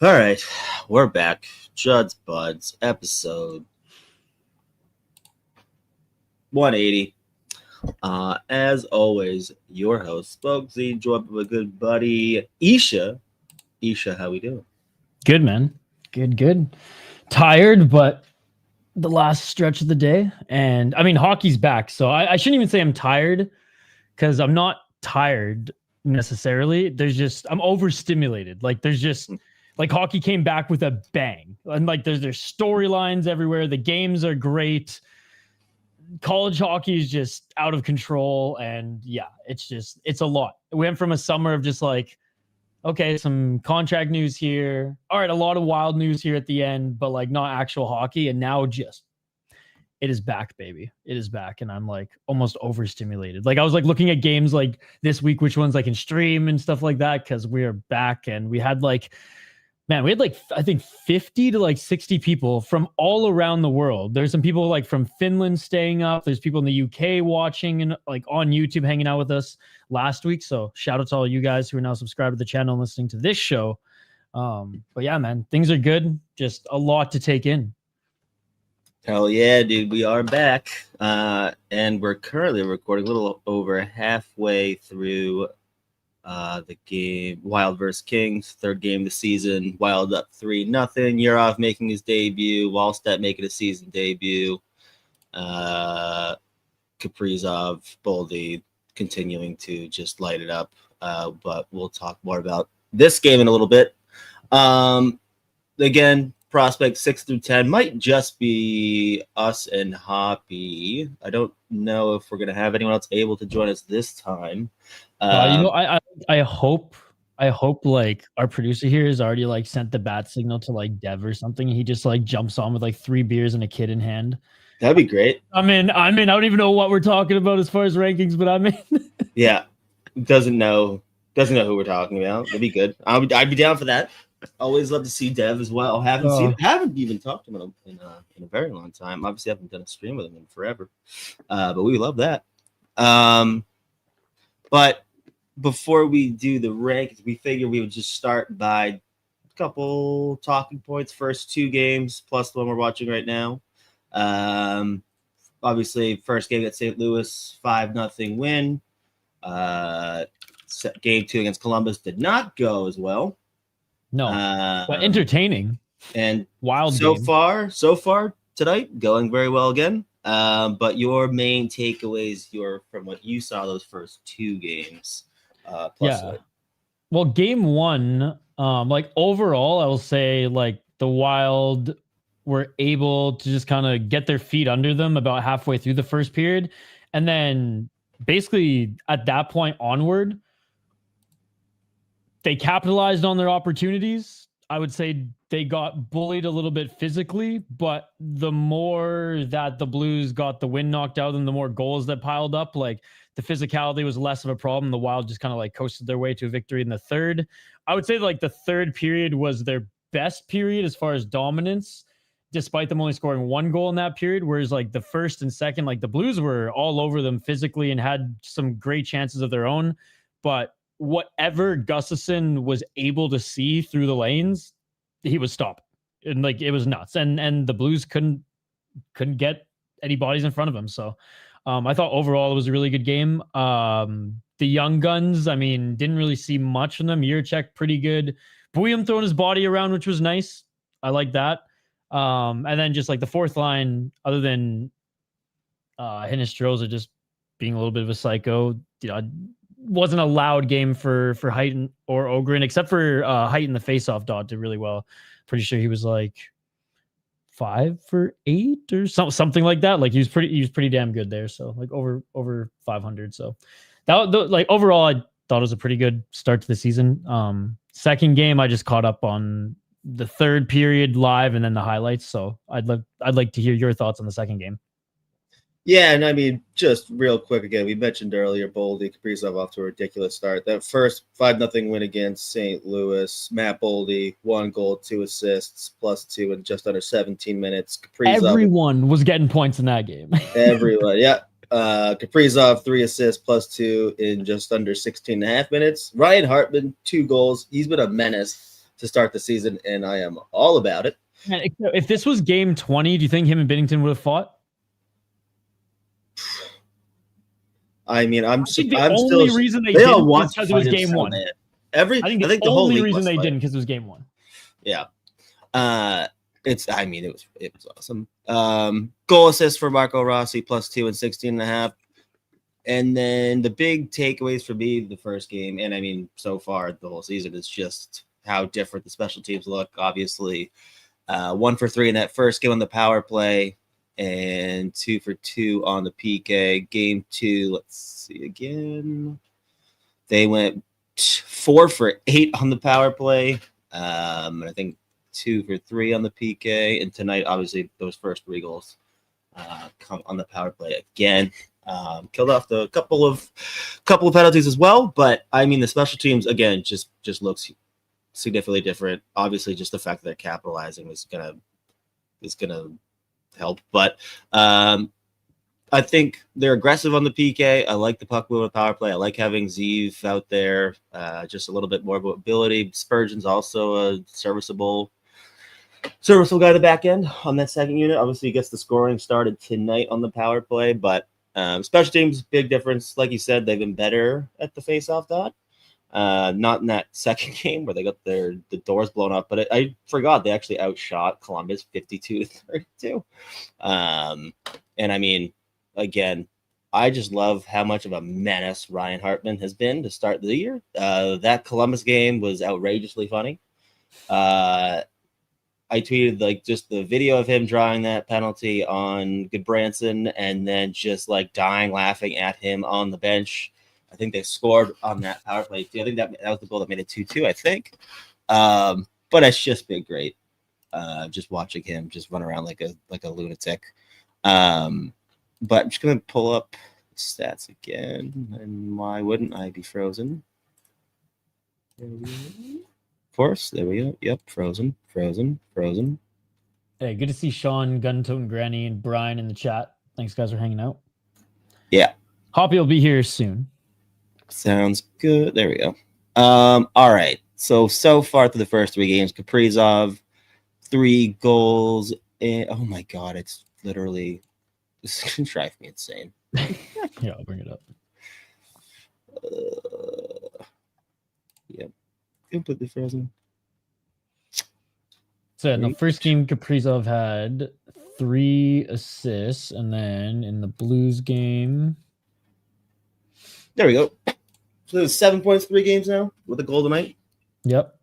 All right, we're back. Judd'z Budz episode 180. As always, your host, Spokesy, joined by my good buddy, Isha. Isha, how we doing? Good, man. Good. Tired, but the last stretch of the day. And I mean, hockey's back. So I shouldn't even say I'm tired because I'm not tired necessarily. I'm overstimulated. Like hockey came back with a bang. And like there's storylines everywhere. The games are great. College hockey is just out of control. And yeah, it's a lot. It went from a summer of just like, okay, some contract news here. All right, a lot of wild news here at the end, but like not actual hockey. And now it is back, baby. It is back. And I'm like almost overstimulated. Like I was like looking at games like this week, which ones I can stream and stuff like that. Cause we're back and we had like, I think 50 to like 60 people from all around the world. There's some people like from Finland staying up. There's people in the UK watching and like on YouTube hanging out with us last week. So shout out to all you guys who are now subscribed to the channel and listening to this show. But yeah, man, things are good. Just a lot to take in. Hell yeah, dude. We are back. And we're currently recording a little over halfway through the game, Wild versus Kings, third game of the season. Wild up 3-0. Yurov making his debut. Wallstedt making a season debut. Kaprizov, Boldy continuing to just light it up. But we'll talk more about this game in a little bit. Again, prospects 6 through 10 might just be us and Hoppy. I don't know if we're going to have anyone else able to join us this time. I hope like our producer here has already like sent the bat signal to like Dev or something. He just like jumps on with like 3 beers and a kid in hand. That'd be great. I'm in. I don't even know what we're talking about as far as rankings, but I'm in. Yeah, doesn't know who we're talking about. That'd be good. I'd be down for that. Always love to see Dev as well. Haven't even talked to him in a very long time. Obviously, haven't done a stream with him in forever. But we love that. But before we do the rankings, we figured we would just start by a couple talking points. First 2 games plus the one we're watching right now. Obviously, first game at St. Louis, 5-0 win. Game 2 against Columbus did not go as well. No, but entertaining and wild. So far tonight, going very well again. But your main takeaways, from what you saw those first 2 games. Well, game 1, like overall, I will say like the Wild were able to just kind of get their feet under them about halfway through the first period, and then basically at that point onward, they capitalized on their opportunities. I would say they got bullied a little bit physically, but the more that the Blues got the wind knocked out of them, the more goals that piled up. Like the physicality was less of a problem. The Wild just kind of like coasted their way to a victory in the third. I would say like the third period was their best period as far as dominance, despite them only scoring one goal in that period. Whereas like the first and second, like the Blues were all over them physically and had some great chances of their own. But whatever Gustafsson was able to see through the lanes, he was stopping. And like it was nuts. And the Blues couldn't get any bodies in front of him. So I thought overall it was a really good game. The young guns, I mean, didn't really see much from them. Yurchek, pretty good. Bouillon throwing his body around, which was nice. I like that. And then just like the fourth line, other than Hinestroza just being a little bit of a psycho, wasn't a loud game for Hutton or Ogren, except for Hutton, the faceoff dot did really well. Pretty sure he was like 5 for 8 or something like that. Like he was pretty damn good there. So like over 500. So that like overall, I thought it was a pretty good start to the season. Second game, I just caught up on the third period live and then the highlights. So I'd like to hear your thoughts on the second game. Yeah, and I mean, just real quick again, we mentioned earlier, Boldy, Kaprizov off to a ridiculous start. That first 5-0 win against St. Louis, Matt Boldy, 1 goal, 2 assists, +2 in just under 17 minutes. Kaprizov, everyone was getting points in that game. Everyone, yeah. Kaprizov, 3 assists, +2 in just under 16 and a half minutes. Ryan Hartman, 2 goals. He's been a menace to start the season, and I am all about it. If this was game 20, do you think him and Binnington would have fought? I mean, I'm the only reason they didn't was because it was game 1. I think the only reason they didn't because it was game 1. Yeah. It was awesome. Goal assist for Marco Rossi, +2 in 16 and a half. And then the big takeaways for me, the first game, and I mean, so far the whole season, is just how different the special teams look. Obviously, 1 for 3 in that first game on the power play, and 2 for 2 on the PK. Game 2, let's see again. They went 4 for 8 on the power play. I think 2 for 3 on the PK. And tonight, obviously, those first 3 goals come on the power play again. Killed off the couple of penalties as well. But I mean, the special teams again just looks significantly different. Obviously, just the fact that they're capitalizing is gonna help. But I think they're aggressive on the PK. I like the puck movement power play. I like having Zeev out there, just a little bit more mobility. Spurgeon's also a serviceable guy at the back end on that second unit. Obviously, he gets the scoring started tonight on the power play, but special teams, big difference. Like you said, they've been better at the face-off dot. Not in that second game where they got the doors blown up, but I forgot they actually outshot Columbus 52-32. And I mean, again, I just love how much of a menace Ryan Hartman has been to start the year. That Columbus game was outrageously funny. I tweeted like just the video of him drawing that penalty on Goodbranson and then just like dying laughing at him on the bench. I think they scored on that power play too. I think that was the goal that made it 2-2, I think. But it's just been great. Just watching him just run around like a lunatic. But I'm just gonna pull up stats again. And why wouldn't I be frozen? Of course, there we go. Yep, frozen. Hey, good to see Sean, Guntote, Granny, and Brian in the chat. Thanks, guys, for hanging out. Yeah. Hoppy will be here soon. Sounds good. There we go. All right. So far through the first 3 games, Kaprizov, 3 goals. And, oh my God, it's literally, this is going to drive me insane. Yeah, I'll bring it up. Yep. Completely frozen. So in the first game, Kaprizov had 3 assists, and then in the Blues game, there we go. So there's 7 points, 3 games now with a goal tonight. Yep.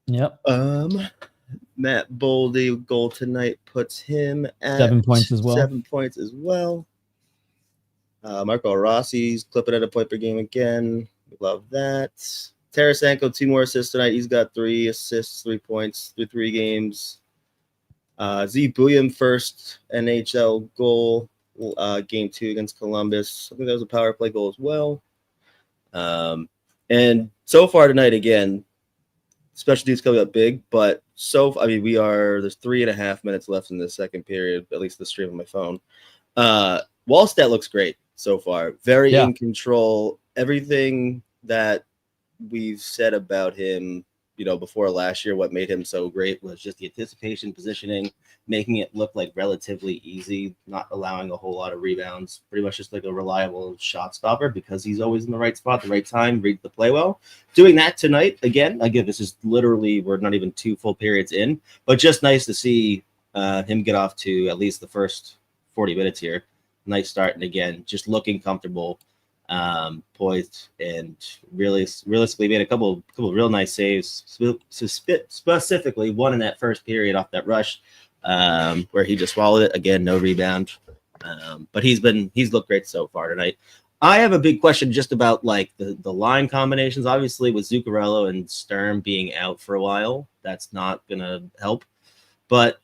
Matt Boldy goal tonight puts him at 7 points as well. 7 points as well. Marco Rossi's clipping at a point per game again. We love that. Tarasenko, 2 more assists tonight. He's got 3 assists, 3 points through 3 games. Z Bouillon, first NHL goal, game 2 against Columbus. I think that was a power play goal as well. And so far tonight, again, special teams coming up big, but there's 3.5 minutes left in the second period, at least the stream on my phone. Wallstedt looks great so far. Very in control. Everything that we've said about him, before last year, what made him so great was just the anticipation, positioning, making it look like relatively easy, not allowing a whole lot of rebounds, pretty much just like a reliable shot stopper because he's always in the right spot, the right time, reads the play well. Doing that tonight, again, this is literally, we're not even 2 full periods in, but just nice to see him get off to at least the first 40 minutes here. Nice start, and again, just looking comfortable, poised, and realistically made a couple real nice saves. Specifically, one in that first period off that rush, where he just swallowed it. Again, no rebound, but he's looked great so far tonight. I have a big question just about like the line combinations. Obviously, with Zuccarello and Sturm being out for a while, that's not gonna help. But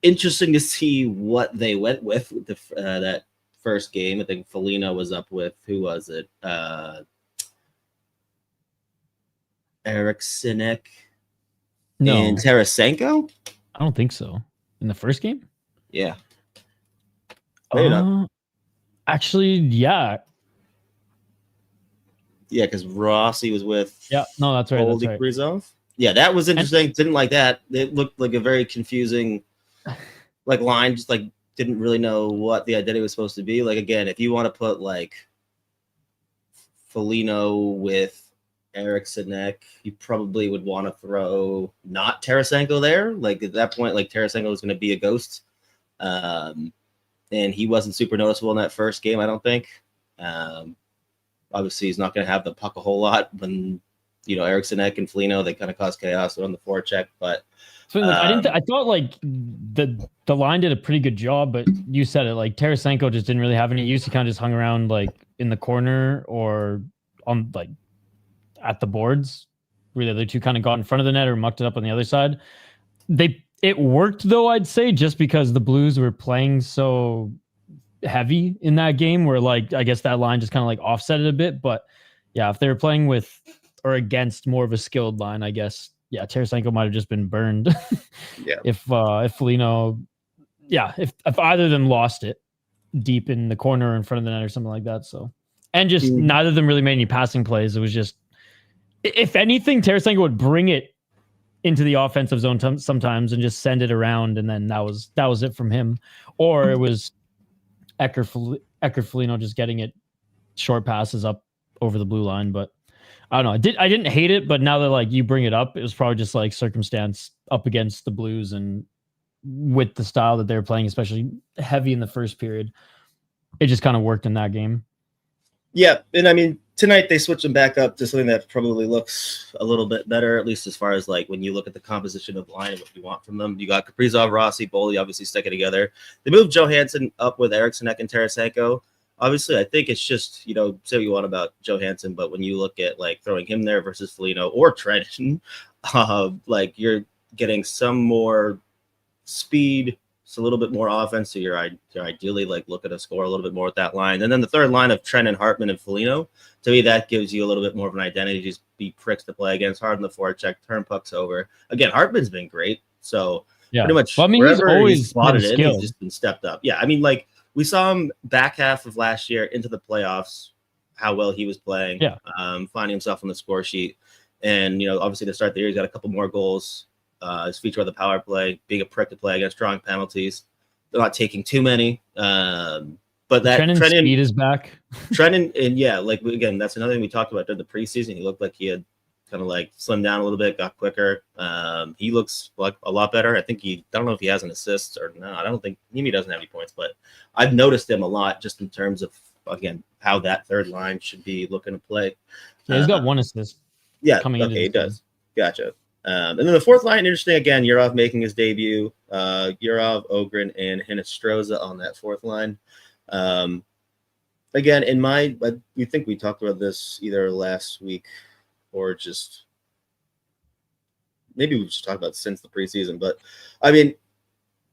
interesting to see what they went with that first game. I think Foligno was up with, who was it? Eriksson and Tarasenko? I don't think so. In the first game? Yeah. Actually, yeah. Yeah, because Rossi was with that's right. Kaprizov. Yeah, that was interesting. Didn't like that. It looked like a very confusing line, just didn't really know what the identity was supposed to be. Again, if you want to put Foligno with Eriksson, you probably would want to throw not Tarasenko there. At that point, Tarasenko was going to be a ghost. And he wasn't super noticeable in that first game, I don't think. Obviously, he's not going to have the puck a whole lot when, Eriksson and Foligno, they kind of cause chaos on the forecheck, but so I thought the line did a pretty good job, but you said it, Tarasenko just didn't really have any use. He kind of just hung around in the corner or on at the boards where the other two kind of got in front of the net or mucked it up on the other side. It worked though, I'd say, just because the Blues were playing so heavy in that game where I guess that line just kind of offset it a bit. But yeah, if they were playing with or against more of a skilled line, I guess, yeah, Tarasenko might have just been burned. Yeah. If Foligno, if either of them lost it deep in the corner or in front of the net or something like that. So, and just neither of them really made any passing plays. It was just, if anything, Tarasenko would bring it into the offensive zone sometimes and just send it around, and then that was it from him. Or it was Foligno just getting it short passes up over the blue line. But I don't know. I didn't hate it, but now that you bring it up, it was probably just circumstance up against the Blues and with the style that they were playing, especially heavy in the first period. It just kind of worked in that game. Yeah, and tonight they switched them back up to something that probably looks a little bit better, at least as far as when you look at the composition of the line and what you want from them. You got Kaprizov, Rossi, Boldy obviously sticking together. They moved Johansson up with Eriksson and Tarasenko. Obviously, I think it's just, say what you want about Johansson, but when you look at throwing him there versus Foligno or Trenton, you're getting some more speed, so a little bit more offense. So you're ideally looking to score a little bit more with that line. And then the third line of Trenton, Hartman, and Foligno, to me, that gives you a little bit more of an identity. Just be pricks to play against, hard on the forecheck, turn pucks over. Again, Hartman's been great. So pretty much wherever he's slotted in, he's just been stepped up. Yeah, we saw him back half of last year into the playoffs, how well he was playing, finding himself on the score sheet. And, obviously to start the year, he's got a couple more goals. His feature on the power play, being a prick to play against, drawing penalties. They're not taking too many. But that Trenton speed is back. Trenton, and again, that's another thing we talked about during the preseason. He looked like he had kind of slimmed down a little bit, got quicker. He looks a lot better. I don't know if he has an assist or not. I don't think he doesn't have any points, but I've noticed him a lot just in terms of, again, how that third line should be looking to play. Yeah, he's got one assist. Yeah, he does. Gotcha. And then the fourth line, interesting again, Yurov making his debut. Yurov, Ogren, and Hinostroza on that fourth line. Again, we think we talked about this either last week or just maybe we should talk about since the preseason. But I mean,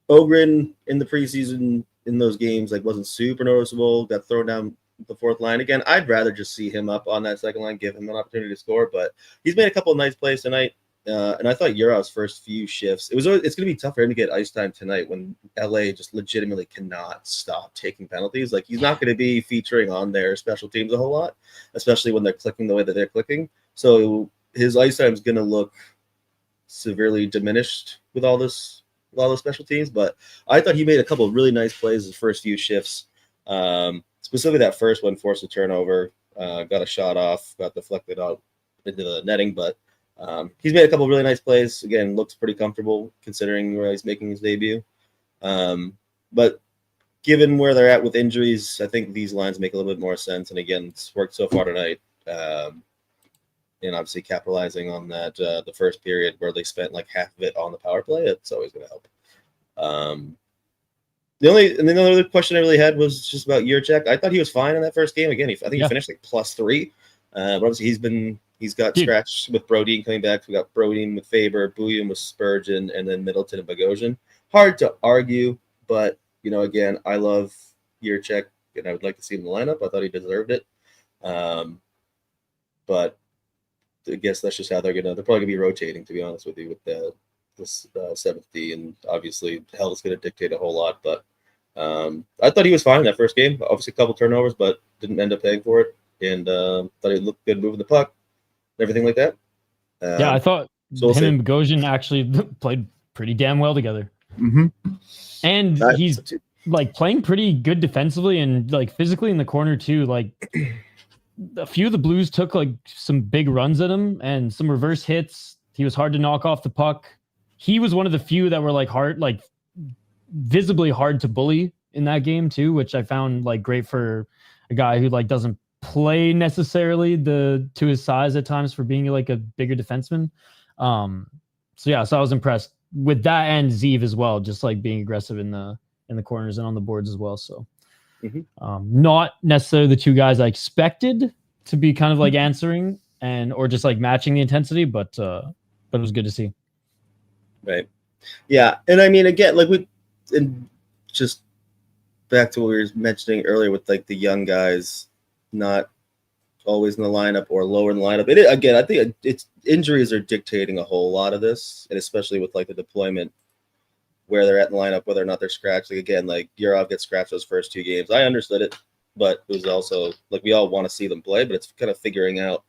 Ogren in the preseason in those games like wasn't super noticeable. Got thrown down the fourth line again. I'd rather just see him up on that second line, give him an opportunity to score. But he's made a couple of nice plays tonight. And I thought Yurov's first few shifts, it's going to be tough for him to get ice time tonight when LA just legitimately cannot stop taking penalties. Like he's not going to be featuring on their special teams a whole lot, especially when they're clicking the way that they're clicking. So his ice time is going to look severely diminished with all those special teams. But I thought he made a couple of really nice plays his first few shifts. Specifically that first one forced a turnover, got a shot off, got deflected out into the netting, but he's made a couple of really nice plays. Again, looks pretty comfortable considering where he's making his debut. But given where they're at with injuries, I think these lines make a little bit more sense. And again, it's worked so far tonight. And obviously capitalizing on that the first period where they spent like half of it on the power play, it's always going to help. The other question I really had was just about Jurček. I thought he was fine in that first game. Again, I think he finished like +3. But obviously he's got scratched with Brodin coming back. We got Brodin with Faber, Bouillon with Spurgeon, and then Middleton and Bogosian. Hard to argue, but again, I love Jurček, and I would like to see him in the lineup. I thought he deserved it. But I guess that's just how they're probably gonna be rotating, to be honest with you, with this seventh D, and obviously hell is gonna dictate a whole lot. But I thought he was fine in that first game. Obviously, a couple turnovers, but didn't end up paying for it. And thought he looked good moving the puck, and everything like that. Yeah, I thought him and Bogosian actually played pretty damn well together. Mm-hmm. And he's like playing pretty good defensively and like physically in the corner too. Like a few of the Blues took like some big runs at him and some reverse hits. He was hard to knock off the puck. He was one of the few that were like visibly hard to bully in that game too, which I found like great for a guy who like doesn't play necessarily to his size at times for being like a bigger defenseman. So I was impressed with that, and Zeev as well, just like being aggressive in the corners and on the boards as well. So not necessarily the two guys I expected to be kind of like answering or just like matching the intensity, but it was good to see. Right. Yeah. And I mean, again, just back to what we were mentioning earlier with like the young guys not always in the lineup or lower in the lineup. I think it's injuries are dictating a whole lot of this, and especially with like the deployment where they're at in the lineup, whether or not they're scratched. Like again, like Yurov gets scratched those first 2 games. I understood it, but it was also like we all want to see them play, but it's kind of figuring out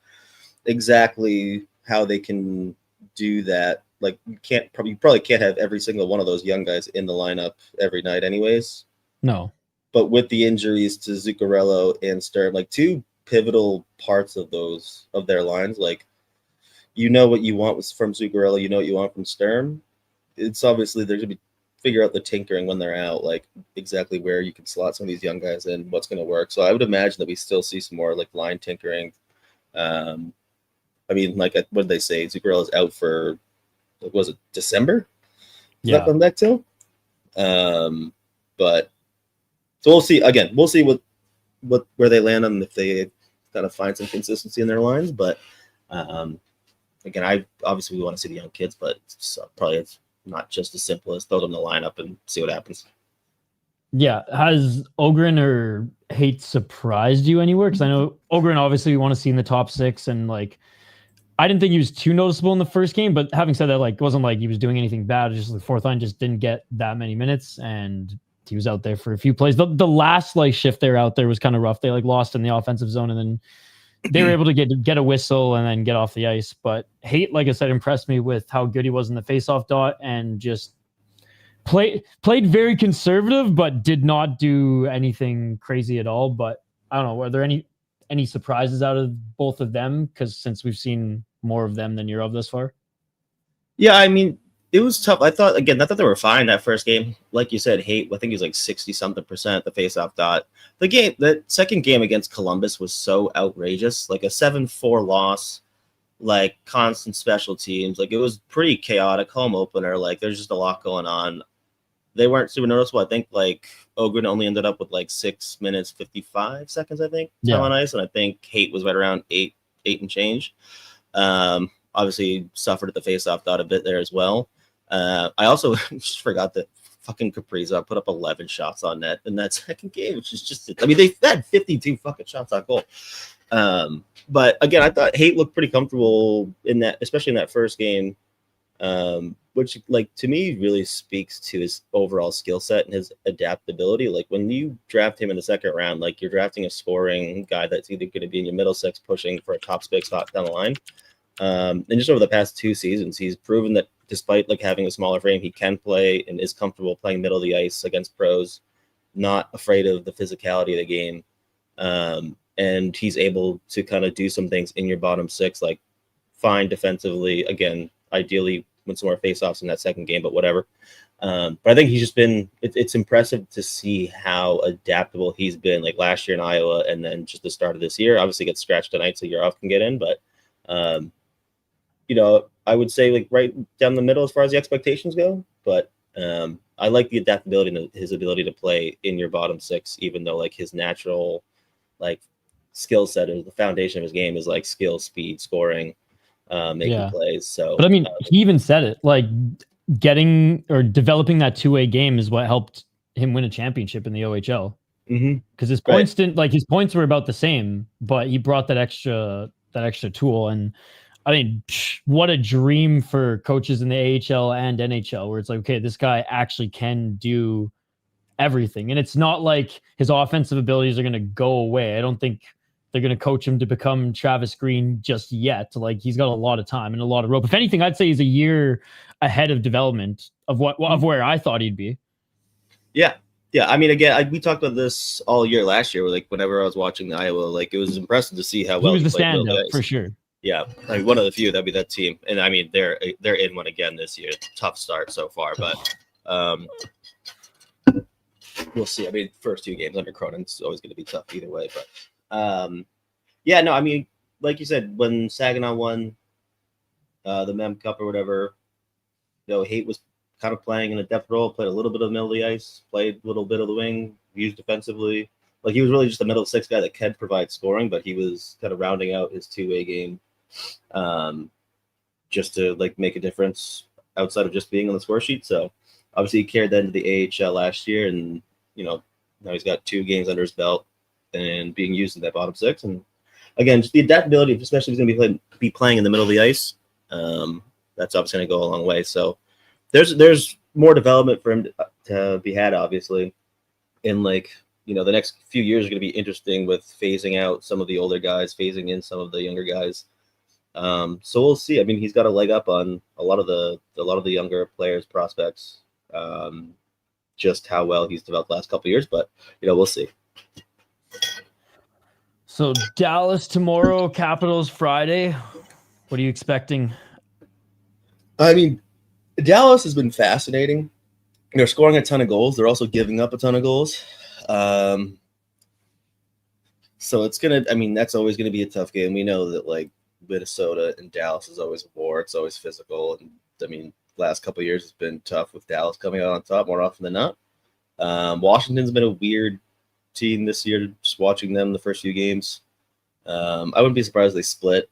exactly how they can do that. Like you probably can't have every single one of those young guys in the lineup every night anyways. No. But with the injuries to Zuccarello and Sturm, like 2 pivotal parts of their lines, like what you want from Zuccarello, what you want from Sturm. It's obviously they're gonna figure out the tinkering when they're out, like exactly where you can slot some of these young guys in, what's gonna work. So I would imagine that we still see some more like line tinkering. I mean, like what did they say? Zuccarello's out for was it December? Yeah. Come back till. But so we'll see. Again, we'll see where they land on if they kind of find some consistency in their lines. But again, we want to see the young kids, but it's not just as simple as throw them in the lineup and see what happens. Yeah, has Ogren or Hate surprised you anywhere? Because I know Ogren obviously we want to see in the top 6, and like I didn't think he was too noticeable in the first game. But having said that, like it wasn't like he was doing anything bad. Just the fourth line just didn't get that many minutes, and he was out there for a few plays. The last like shift they were out there was kind of rough. They like lost in the offensive zone, and then they were able to get a whistle and then get off the ice. But Hate, like I said, impressed me with how good he was in the faceoff dot, and just played very conservative, but did not do anything crazy at all. But I don't know, were there any surprises out of both of them? Because since we've seen more of them than Yurov thus far. Yeah, I mean, it was tough. I thought they were fine that first game. Like you said, Hate, I think he was like 60-something% the faceoff dot. The second game against Columbus was so outrageous, like a 7-4 loss, like constant special teams. Like it was pretty chaotic home opener. Like there's just a lot going on. They weren't super noticeable. I think like Ogren only ended up with like 6 minutes 55 seconds, I think, time on ice, and I think Hate was right around eight and change. Obviously suffered at the faceoff dot a bit there as well. I also just forgot that fucking Kaprizov put up 11 shots on net in that second game, which is just, I mean, they had 52 fucking shots on goal. But again, I thought Haight looked pretty comfortable in that, especially in that first game, which, like, to me really speaks to his overall skill set and his adaptability. Like, when you draft him in the second round, like, you're drafting a scoring guy that's either going to be in your middle six pushing for a top six spot down the line. And just over the past 2 seasons, he's proven that despite like having a smaller frame, he can play and is comfortable playing middle of the ice against pros, not afraid of the physicality of the game. And he's able to kind of do some things in your bottom six, like fine defensively, again, ideally win some more faceoffs in that second game, but whatever. But I think he's just been, it's impressive to see how adaptable he's been, like last year in Iowa and then just the start of this year. Obviously gets scratched tonight, so Yarov can get in, but you know, I would say like right down the middle as far as the expectations go, but I like the adaptability and his ability to play in your bottom six, even though like his natural like skill set or the foundation of his game is like skill, speed, scoring, making plays. So, but I mean, he even said it, like getting or developing that two-way game is what helped him win a championship in the OHL. Because his points didn't, like, his points were about the same, but he brought that extra tool. And I mean, what a dream for coaches in the AHL and NHL, where it's like, okay, this guy actually can do everything. And it's not like his offensive abilities are going to go away. I don't think they're going to coach him to become Travis Green just yet. Like, he's got a lot of time and a lot of rope. If anything, I'd say he's a year ahead of development of where I thought he'd be. Yeah. I mean, again, we talked about this all year last year. Like, whenever I was watching the Iowa, like, it was impressive to see how well he was the standout for sure. Yeah, like one of the few. That'd be that team. And I mean, they're in one again this year. Tough start so far, but we'll see. I mean, first 2 games under Cronin's always going to be tough either way. But yeah, no, I mean, like you said, when Saginaw won the Mem Cup or whatever, you know, Haight was kind of playing in a depth role, played a little bit of middle of the ice, played a little bit of the wing, used defensively. Like, he was really just a middle six guy that can provide scoring, but he was kind of rounding out his two-way game just to like make a difference outside of just being on the score sheet. So obviously he carried that into the AHL last year, and you know, now he's got 2 games under his belt and being used in that bottom six. And again, just the adaptability, especially if he's going to be playing in the middle of the ice, that's obviously going to go a long way. So there's more development for him to be had, obviously. And like, you know, the next few years are going to be interesting with phasing out some of the older guys, phasing in some of the younger guys. So we'll see. I mean, he's got a leg up on a lot of the younger players, prospects, just how well he's developed the last couple of years. But you know, we'll see. So Dallas tomorrow, Capitals Friday. What are you expecting? I mean, Dallas has been fascinating. They're scoring a ton of goals. They're also giving up a ton of goals. So it's I mean, that's always gonna be a tough game. We know that like Minnesota and Dallas is always a war. It's always physical. And I mean, last couple of years it's been tough with Dallas coming out on top more often than not. Washington's been a weird team this year, just watching them the first few games. I wouldn't be surprised if they split.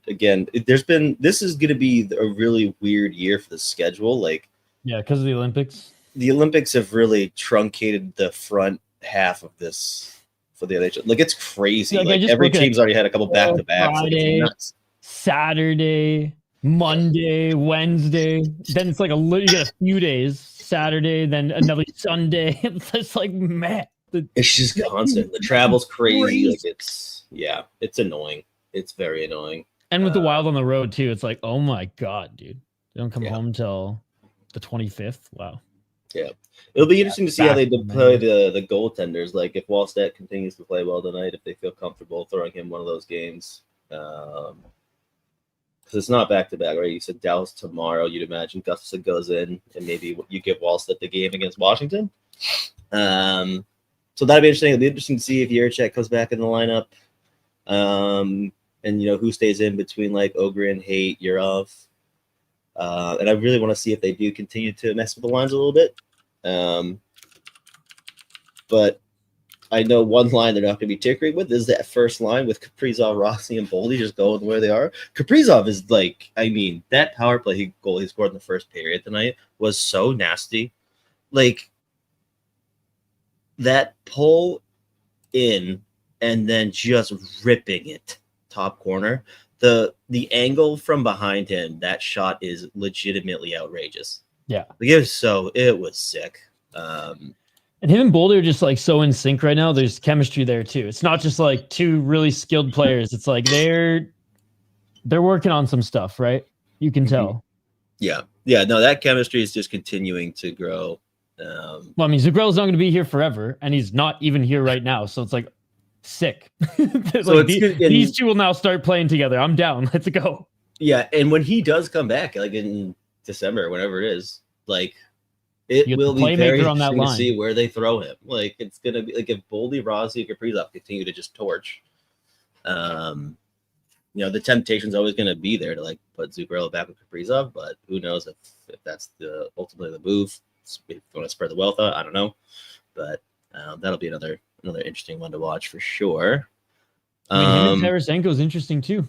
Again, this is going to be a really weird year for the schedule. Like, yeah, because of the Olympics. The Olympics have really truncated the front half of this for the NHL. Like, it's crazy. Like every team's already had a couple back-to-backs. Friday, like, it's nuts. Saturday, Monday, Wednesday. Then it's like you get a few days. Saturday, then another Sunday. It's like, man. It's just constant. The travel's crazy. Like, it's annoying. It's very annoying. And with the Wild on the road too, it's like, oh my god, dude. They don't come home till the 25th. Wow. Yeah. It'll be interesting to see how they deploy the goaltenders. Like, if Wallstedt continues to play well tonight, if they feel comfortable throwing him one of those games. Because it's not back-to-back, right? You said Dallas tomorrow. You'd imagine Gustafsson goes in, and maybe you give Wallstedt the game against Washington. So that'd be interesting. It'll be interesting to see if Jiricek comes back in the lineup. And, you know, who stays in between, like, Ogren, Haight, Yurov. And I really want to see if they do continue to mess with the lines a little bit. But I know one line they're not going to be tinkering with is that first line with Kaprizov, Rossi, and Boldy just going where they are. Kaprizov is like, I mean, that power play goal he scored in the first period tonight was so nasty. Like, that pull in and then just ripping it top corner. The angle from behind him, that shot is legitimately outrageous. Yeah. Like, it was sick. And him and Boulder are just like so in sync right now. There's chemistry there too. It's not just like two really skilled players. It's like they're working on some stuff, right? You can tell. Yeah. No, that chemistry is just continuing to grow. Well, I mean, Zuccarello's not going to be here forever, and he's not even here right now. So it's like sick. So these two will now start playing together. I'm down. Let's go. Yeah, and when he does come back, like in December, whenever it is, like it will be very interesting to see where they throw him. Like it's gonna be like if Boldy, Rossi, Kaprizov continue to just torch. The temptation's always going to be there to like put Zuccarello back with Kaprizov, but who knows if that's ultimately the move. If you want to spread the wealth out, I don't know, but that'll be another interesting one to watch for sure. I mean, him and Tarasenko is interesting too,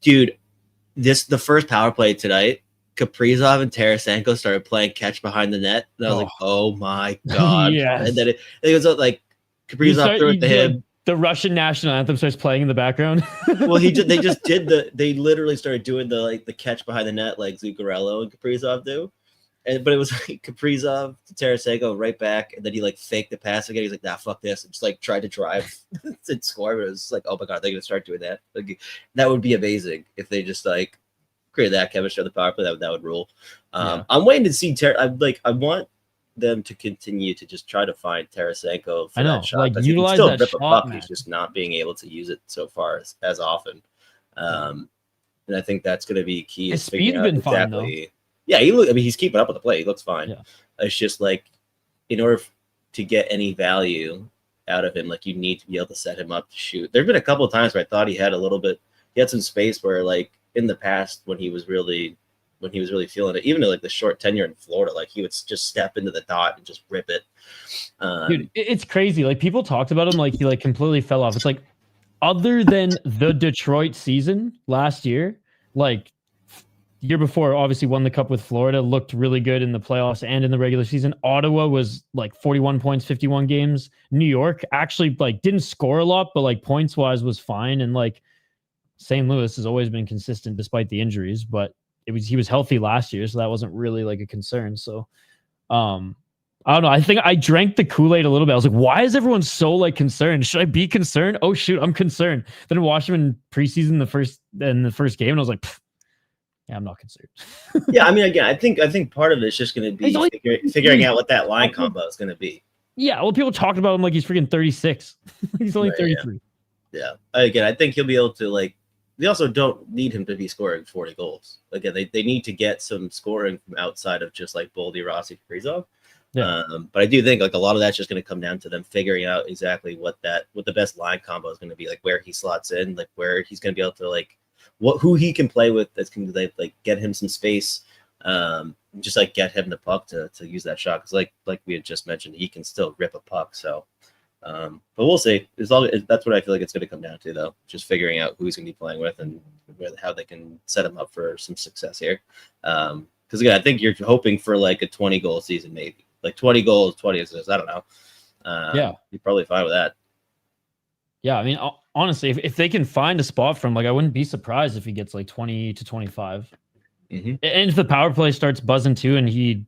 dude. The first power play tonight, Kaprizov and Tarasenko started playing catch behind the net, and I was like, "Oh my god!" Yes. And then it was like Kaprizov threw it to him. The Russian national anthem starts playing in the background. Well, they literally started doing the catch behind the net like Zuccarello and Kaprizov do. But it was like Kaprizov to Tarasenko right back, and then he like faked the pass again. He's like, "Nah, fuck this," and just like tried to drive and score. But it was like, oh my god, they're gonna start doing that. Like, that would be amazing if they just like create that chemistry on the power play. That would rule. I'm waiting to see I want them to continue to just try to find Tarasenko for that shot. Like, utilize he can still that rip shot, a puck. man. He's just not being able to use it so far as often. And I think that's going to be key. His speed's been fine though. Yeah, he's keeping up with the play. He looks fine. Yeah. It's just like, in order to get any value out of him, like you need to be able to set him up to shoot. There've been a couple of times where I thought he had some space where like in the past when he was really feeling it, even like the short tenure in Florida, like he would just step into the dot and just rip it. Dude, it's crazy. Like people talked about him like he like completely fell off. It's like other than the Detroit season last year, like year before, obviously won the cup with Florida, looked really good in the playoffs and in the regular season. Ottawa was like 41 points, 51 games. New York actually like didn't score a lot, but like points wise was fine. And like St. Louis has always been consistent despite the injuries, but he was healthy last year, so that wasn't really like a concern. So I don't know. I think I drank the Kool-Aid a little bit. I was like, why is everyone so like concerned? Should I be concerned? Oh shoot, I'm concerned. Then I watched him in preseason in the first game, and I was like, yeah, I'm not concerned. Yeah, I mean, again, I think part of it's just going to be figuring out what that line combo is going to be. Yeah, well, people talked about him like he's freaking 36. He's only 33. Yeah. Again, I think he'll be able to like. They also don't need him to be scoring 40 goals. Again, they need to get some scoring from outside of just like Boldy, Rossi, Kaprizov. Yeah. But I do think like a lot of that's just going to come down to them figuring out exactly what the best line combo is going to be, like where he slots in, like where he's going to be able to like who he can play with that's going to like get him some space, just like get him the puck to use that shot, because like we had just mentioned, he can still rip a puck. So. But we'll see. That's what I feel like it's going to come down to, though. Just figuring out who he's going to be playing with and how they can set him up for some success here. Because again, I think you're hoping for like a 20-goal season, maybe like 20 goals, 20 assists. I don't know. Yeah, you're probably fine with that. Yeah, I mean, honestly, if they can find a spot from, like, I wouldn't be surprised if he gets like 20 to 25. Mm-hmm. And if the power play starts buzzing too, and he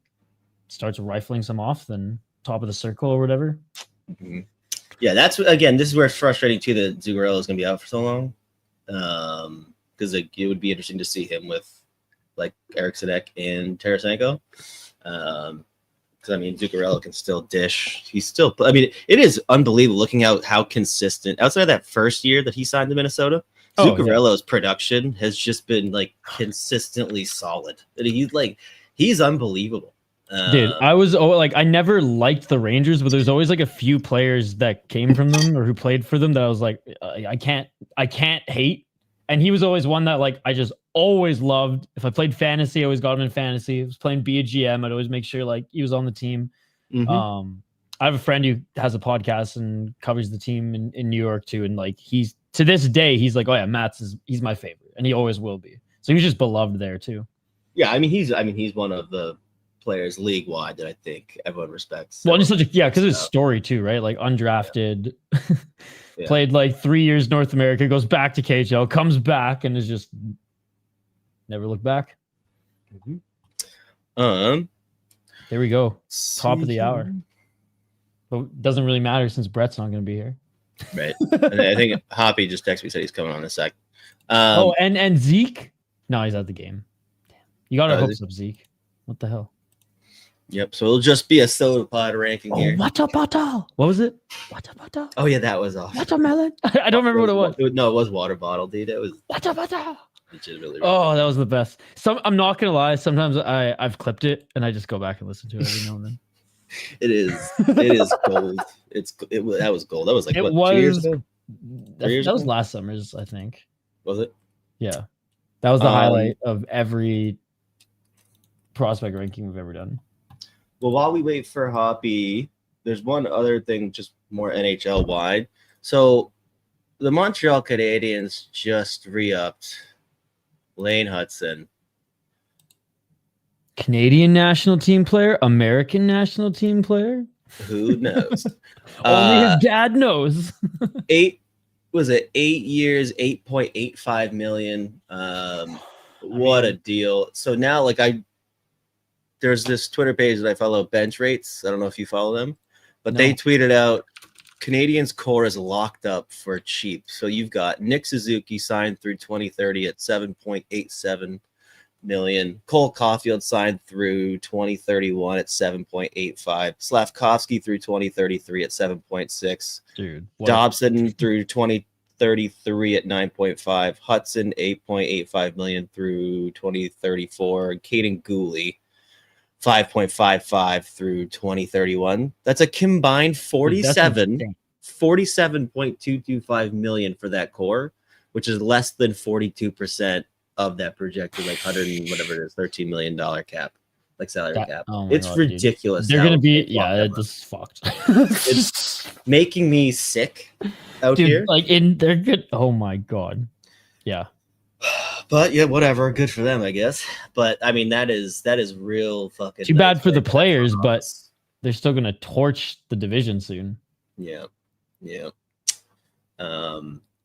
starts rifling some off, then top of the circle or whatever. Mm-hmm. Yeah, this is where it's frustrating too that Zuccarello is going to be out for so long. Because it would be interesting to see him with like Eric Sedek and Tarasenko. Because I mean, Zuccarello can still dish. It is unbelievable looking at how consistent outside of that first year that he signed to Minnesota. Zuccarello's production has just been like consistently solid. He's unbelievable. Dude, I never liked the Rangers, but there's always like a few players that came from them or who played for them that I was like, I can't hate. And he was always one that like I just always loved. If I played fantasy, I always got him in fantasy. If I was playing BGM, I'd always make sure like he was on the team. Mm-hmm. I have a friend who has a podcast and covers the team in New York too, and like he's to this day he's like, oh yeah, he's my favorite, and he always will be. So he's just beloved there too. Yeah, I mean he's one of the players league wide that I think everyone respects. Well, just because of his story too, right? Like undrafted, played like 3 years North America, goes back to KHL, comes back, and is just never looked back. There we go. Top of the hour. But it doesn't really matter since Brett's not going to be here. Right. And I think Hoppy just texted me, said he's coming on in a sec. And Zeke? No, he's at the game. Damn. You got our hopes up, Zeke. What the hell? Yep. So it'll just be a Sota pod ranking here. What was it? What? Oh yeah, that was awesome. Watermelon? I don't remember what it was. No, it was water bottle, dude. It was legitimately. Oh, that was the best. I'm not gonna lie. Sometimes I've clipped it and I just go back and listen to it every now and then. It is gold. That was gold. That was like 2 years ago? That was last summer's, I think. Was it? Yeah, that was the highlight of every prospect ranking we've ever done. Well, while we wait for Hoppy, there's one other thing, just more NHL wide. So the Montreal Canadiens just re-upped Lane Hutson. Canadian national team player, American national team player. Who knows? Only his dad knows. 8 years, $8.85 million. What a deal! So now, like there's this Twitter page that I follow, Bench Rates. I don't know if you follow them, but they tweeted out Canadiens core is locked up for cheap. So you've got Nick Suzuki signed through 2030 at $7.87 million. Cole Caulfield signed through 2031 at 7.85. Slavkovsky through 2033 at 7.6. Dude, Dobson through 2033 at 9.5. Hutson 8.85 million through 2034. Caden Gooley 5.55 through 2031. That's a combined 47.225 million for that core, which is less than 42% of that projected like 100 and whatever it is, $13 million cap, like salary cap. It's ridiculous. Dude. They're gonna be this is fucked. It's making me sick out here. Like they're good. Oh my god. Yeah. But yeah, whatever. Good for them, I guess. But I mean, that is real fucking. Too bad for the players, but they're still gonna torch the division soon. Yeah.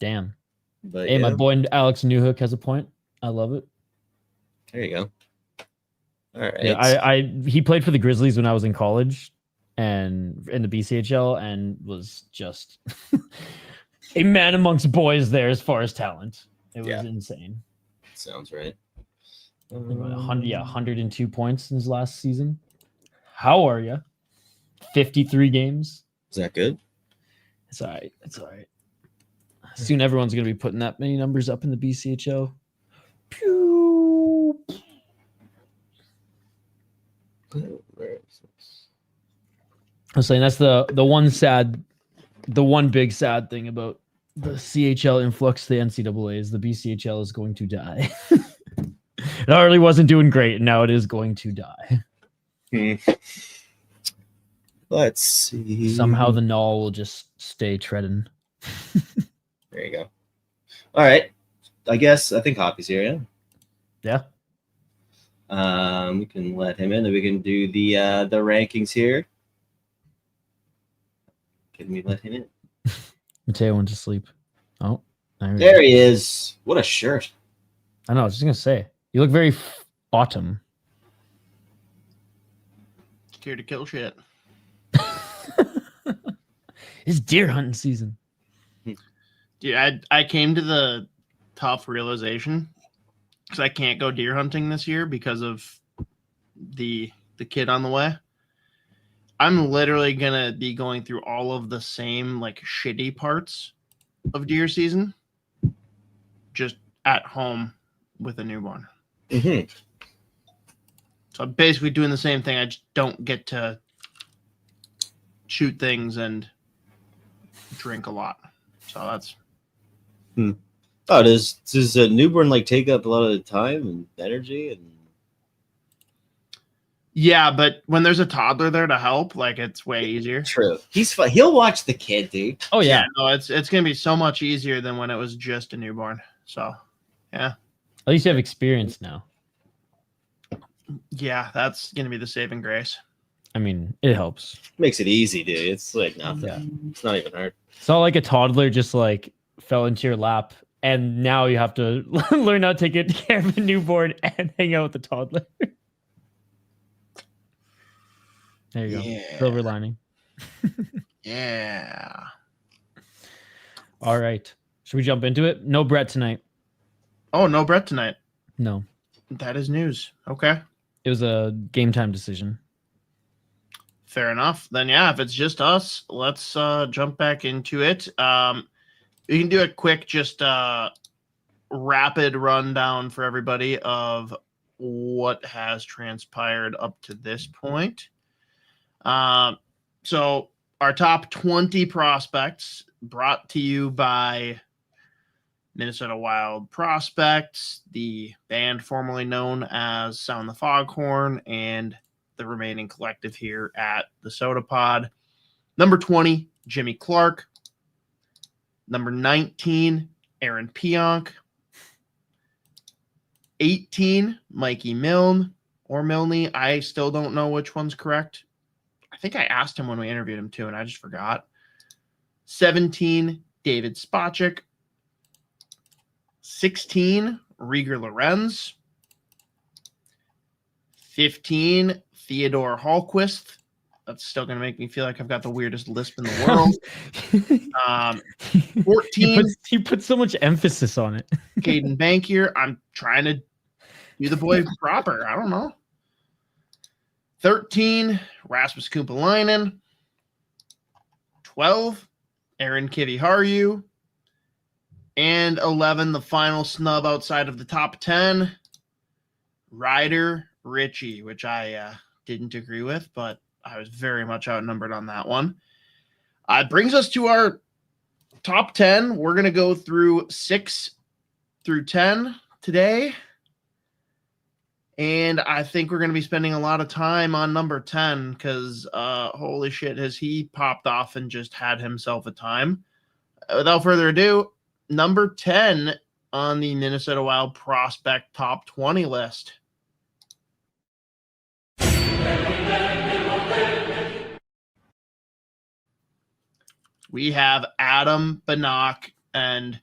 Damn. But hey, my boy Alex Newhook has a point. I love it. There you go. All right. Yeah, he played for the Grizzlies when I was in college and in the BCHL and was just a man amongst boys there as far as talent. It was insane. Sounds right. 102 points in his last season. How are you? 53 games. Is that good? It's all right. Soon everyone's going to be putting that many numbers up in the BCHL. Pew. I was saying that's the one big sad thing about the CHL influx to the NCAA is the BCHL is going to die. It already wasn't doing great, and now it is going to die. Let's see. Somehow the null will just stay treading. There you go. All right. I think Hoppy's here, yeah? We can let him in, and we can do the rankings here. Can we let him in? Mateo went to sleep. Oh, there he is. What a shirt. I know. I was just going to say, you look very autumn. Here to kill shit. It's deer hunting season. Dude, I came to the tough realization because I can't go deer hunting this year because of the kid on the way. I'm literally gonna be going through all of the same like shitty parts of deer season, just at home with a newborn. Mm-hmm. So I'm basically doing the same thing. I just don't get to shoot things and drink a lot. So that's. Oh, does a newborn like take up a lot of the time and energy and? Yeah, but when there's a toddler there to help, like it's way easier. True. He's fun. He'll watch the kid, dude. Oh yeah. No, it's gonna be so much easier than when it was just a newborn. So, yeah. At least you have experience now. Yeah, that's gonna be the saving grace. I mean, it helps. Makes it easy, dude. It's like nothing. Yeah. It's not even hard. It's not like a toddler just like fell into your lap and now you have to learn how to take care of a newborn and hang out with the toddler. There you go. Yeah. Silver lining. Yeah. All right. Should we jump into it? No Brett tonight. Oh, no Brett tonight. No. That is news. Okay. It was a game time decision. Fair enough. Then yeah, if it's just us, let's jump back into it. We can do a quick, just rapid rundown for everybody of what has transpired up to this point. So our top 20 prospects brought to you by Minnesota Wild Prospects, the band formerly known as Sound the Foghorn, and the remaining collective here at the Sota Pod. Number 20, Jimmy Clark. Number 19, Aaron Pionk. 18, Mikey Milne or Milne. I still don't know which one's correct. I think I asked him when we interviewed him too, and I just forgot. 17, David Spacek. 16, Rieger Lorenz. 15, Theodore Hallquist. That's still going to make me feel like I've got the weirdest lisp in the world. 14, he put so much emphasis on it. Caden Bankier. I'm trying to do the boy proper. I don't know. 13, Rasmus Kumpalainen. 12, Aaron Kiviharju. And 11, the final snub outside of the top 10, Ryder Ritchie, which I didn't agree with, but I was very much outnumbered on that one. It brings us to our top 10. We're going to go through 6 through 10 today. And I think we're going to be spending a lot of time on number 10 because holy shit, has he popped off and just had himself a time. Without further ado, number 10 on the Minnesota Wild Prospect Top 20 list. We have Adam Banach, and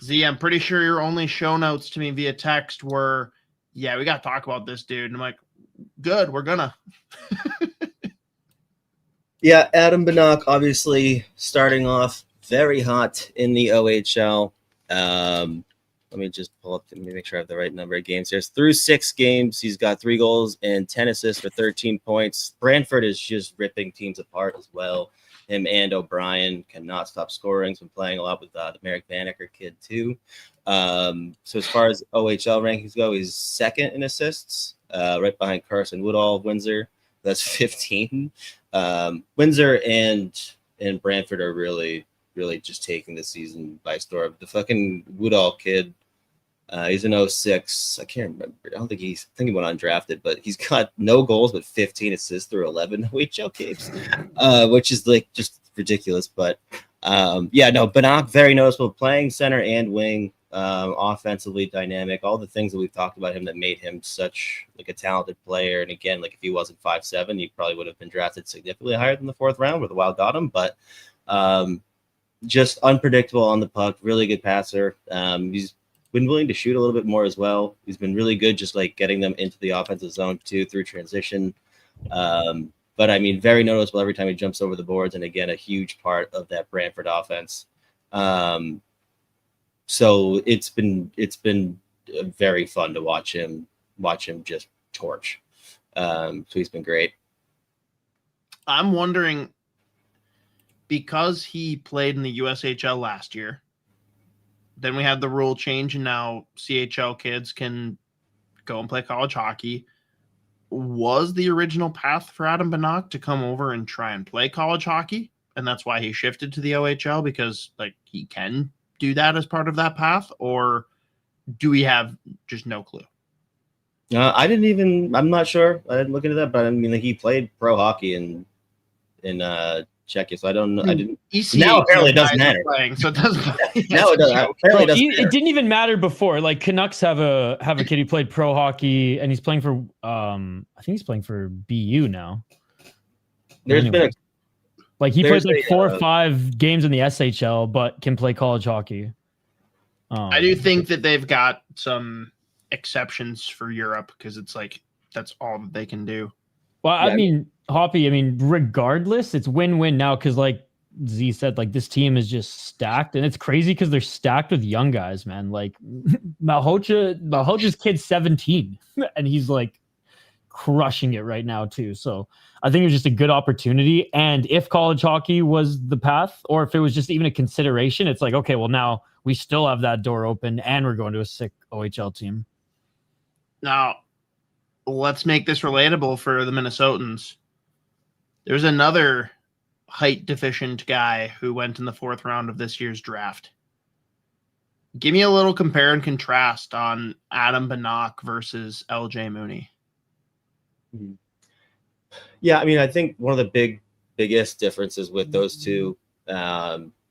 Z, I'm pretty sure your only show notes to me via text were, yeah, we got to talk about this dude. And I'm like, good, we're gonna. Yeah, Adam Banach, obviously starting off very hot in the OHL. Let me just pull up, let me make sure I have the right number of games here. Through 6 games, he's got 3 goals and 10 assists for 13 points. Brantford is just ripping teams apart as well. Him and O'Brien cannot stop scoring. He's been playing a lot with the Merrick Banneker kid too. So as far as OHL rankings go, he's second in assists, right behind Carson Woodall of Windsor. That's 15. Windsor and Brantford are really just taking the season by storm. The fucking Woodall kid, he's an 06. I can't remember. I think he went undrafted, but he's got no goals but 15 assists through 11 OHL games, which is like just ridiculous. But Banach, very noticeable, playing center and wing, offensively dynamic, all the things that we've talked about him that made him such like a talented player. And again, like if he wasn't 5'7", he probably would have been drafted significantly higher than the 4th round where the Wild got him. But just unpredictable on the puck, really good passer. He's been willing to shoot a little bit more as well. He's been really good just like getting them into the offensive zone too through transition. But I mean, very noticeable every time he jumps over the boards, and again, a huge part of that Brantford offense. So it's been very fun to watch him just torch. So he's been great. I'm wondering, because he played in the USHL last year, then we had the rule change, and now CHL kids can go and play college hockey. Was the original path for Adam Banach to come over and try and play college hockey? And that's why he shifted to the OHL, because like he can do that as part of that path? Or do we have just no clue? I'm not sure. I didn't look into that, but I mean, like, he played pro hockey in Czechia, so I don't know. I didn't. ECHL Now apparently it doesn't guys are matter. playing, so it doesn't. Now it doesn't. Apparently it doesn't It matter. didn't even matter before. Like Canucks have a kid who played pro hockey, and he's playing for I think he's playing for BU now. There's been he plays like 4 or 5 games in the SHL, but can play college hockey. I do think that they've got some exceptions for Europe because it's like that's all that they can do. Well, I mean, Hoppy, regardless, it's win-win now because, like Z said, like this team is just stacked, and it's crazy because they're stacked with young guys, man. Like Malhotra's kid's 17, and he's like crushing it right now too. So I think it was just a good opportunity. And if college hockey was the path, or if it was just even a consideration, it's like, okay, well now we still have that door open, and we're going to a sick OHL team. Now, let's make this relatable for the Minnesotans. There's another height deficient guy who went in the 4th round of this year's draft. Give me a little compare and contrast on Adam Banach versus LJ Mooney. Yeah, I mean, I think one of the biggest differences with those two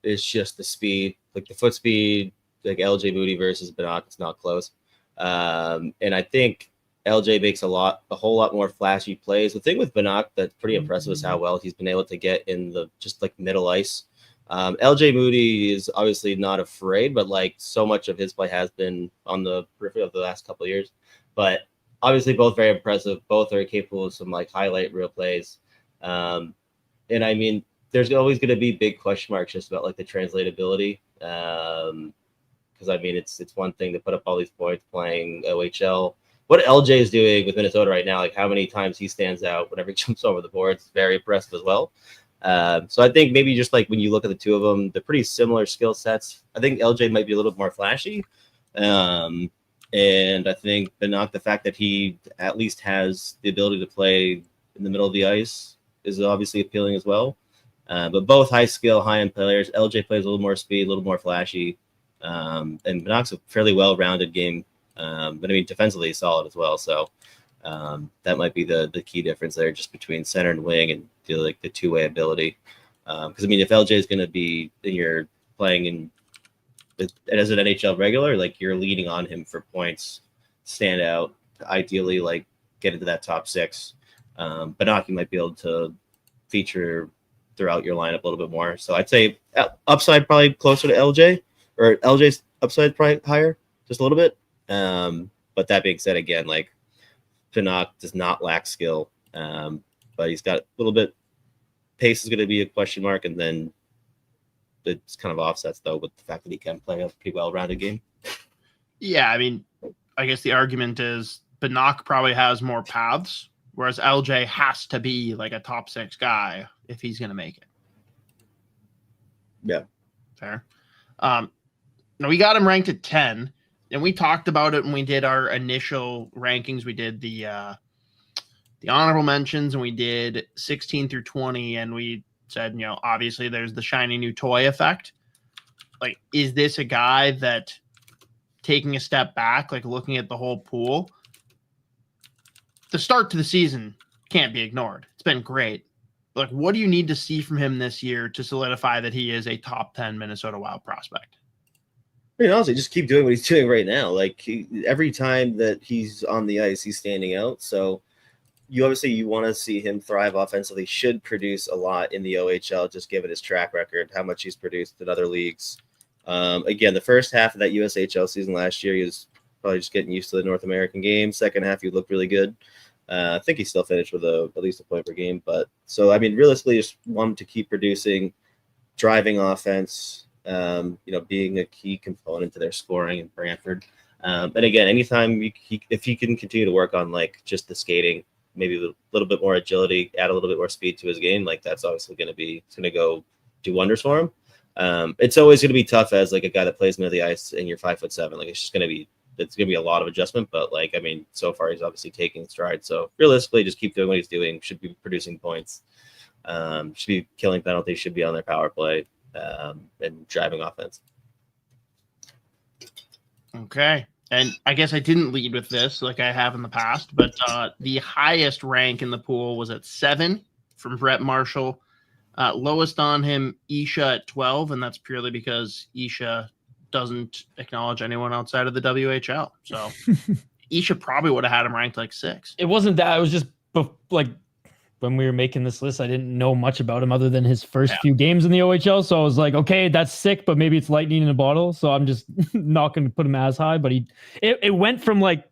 is just the speed, like the foot speed, like LJ Mooney versus Banach. It's not close. And I think LJ makes a whole lot more flashy plays. The thing with Banach that's pretty impressive is how well he's been able to get in the just like middle ice. LJ Moody is obviously not afraid, but like so much of his play has been on the periphery of the last couple of years. But obviously both very impressive. Both are capable of some like highlight real plays. And I mean, there's always going to be big question marks just about like the translatability. Because I mean, it's one thing to put up all these points playing OHL. What LJ is doing with Minnesota right now, like how many times he stands out whenever he jumps over the boards, is very impressive as well. So I think maybe just like when you look at the two of them, they're pretty similar skill sets. I think LJ might be a little more flashy. And I think Banach, the fact that he at least has the ability to play in the middle of the ice is obviously appealing as well. But both high skill, high end players. LJ plays a little more speed, a little more flashy. And Banach's a fairly well-rounded game. But I mean, defensively he's solid as well. So that might be the key difference there, just between center and wing and the two-way ability. Because I mean, if LJ is going to be you're playing in as an NHL regular, like you're leaning on him for points, stand out, ideally like get into that top 6. Banach might be able to feature throughout your lineup a little bit more. So I'd say upside probably closer to LJ, or LJ's upside probably higher, just a little bit. But that being said, again, like Banach does not lack skill, but he's got a little bit. Pace is going to be a question mark, and then it's kind of offsets though with the fact that he can play a pretty well-rounded game. Yeah, I mean, I guess the argument is Banach probably has more paths, whereas LJ has to be like a top 6 guy if he's going to make it. Yeah, fair. Now we got him ranked at 10. And we talked about it when we did our initial rankings. We did the honorable mentions, and we did 16 through 20. And we said, obviously there's the shiny new toy effect. Like, is this a guy that, taking a step back, like looking at the whole pool, the start to the season can't be ignored. It's been great. Like, what do you need to see from him this year to solidify that he is a top 10 Minnesota Wild prospect? I mean, honestly, just keep doing what he's doing right now. Like every time that he's on the ice, he's standing out. So you want to see him thrive offensively. Should produce a lot in the OHL, just given his track record, how much he's produced in other leagues. Again, the first half of that USHL season last year, he was probably just getting used to the North American game. Second half, he looked really good. I think he still finished with at least a point per game. But so, I mean, realistically, just want him to keep producing, driving offense. Being a key component to their scoring in Brantford. And again, anytime if he can continue to work on like just the skating, maybe a little bit more agility, add a little bit more speed to his game, like that's obviously going to go do wonders for him. It's always going to be tough as like a guy that plays middle of the ice and you're 5'7". Like it's going to be a lot of adjustment, but like, I mean, so far he's obviously taking stride. So realistically, just keep doing what he's doing. Should be producing points. Should be killing penalties. Should be on their power play. And driving offense. Okay. and I guess I didn't lead with this like I have in the past, but the highest rank in the pool was at 7 from Brett Marshall. Lowest on him, Isha at 12, and that's purely because Isha doesn't acknowledge anyone outside of the WHL. So Isha probably would have had him ranked like 6. It wasn't that. It was just like when we were making this list, I didn't know much about him other than his first few games in the OHL. So I was like, okay, that's sick, but maybe it's lightning in a bottle. So I'm just not going to put him as high. But it went from like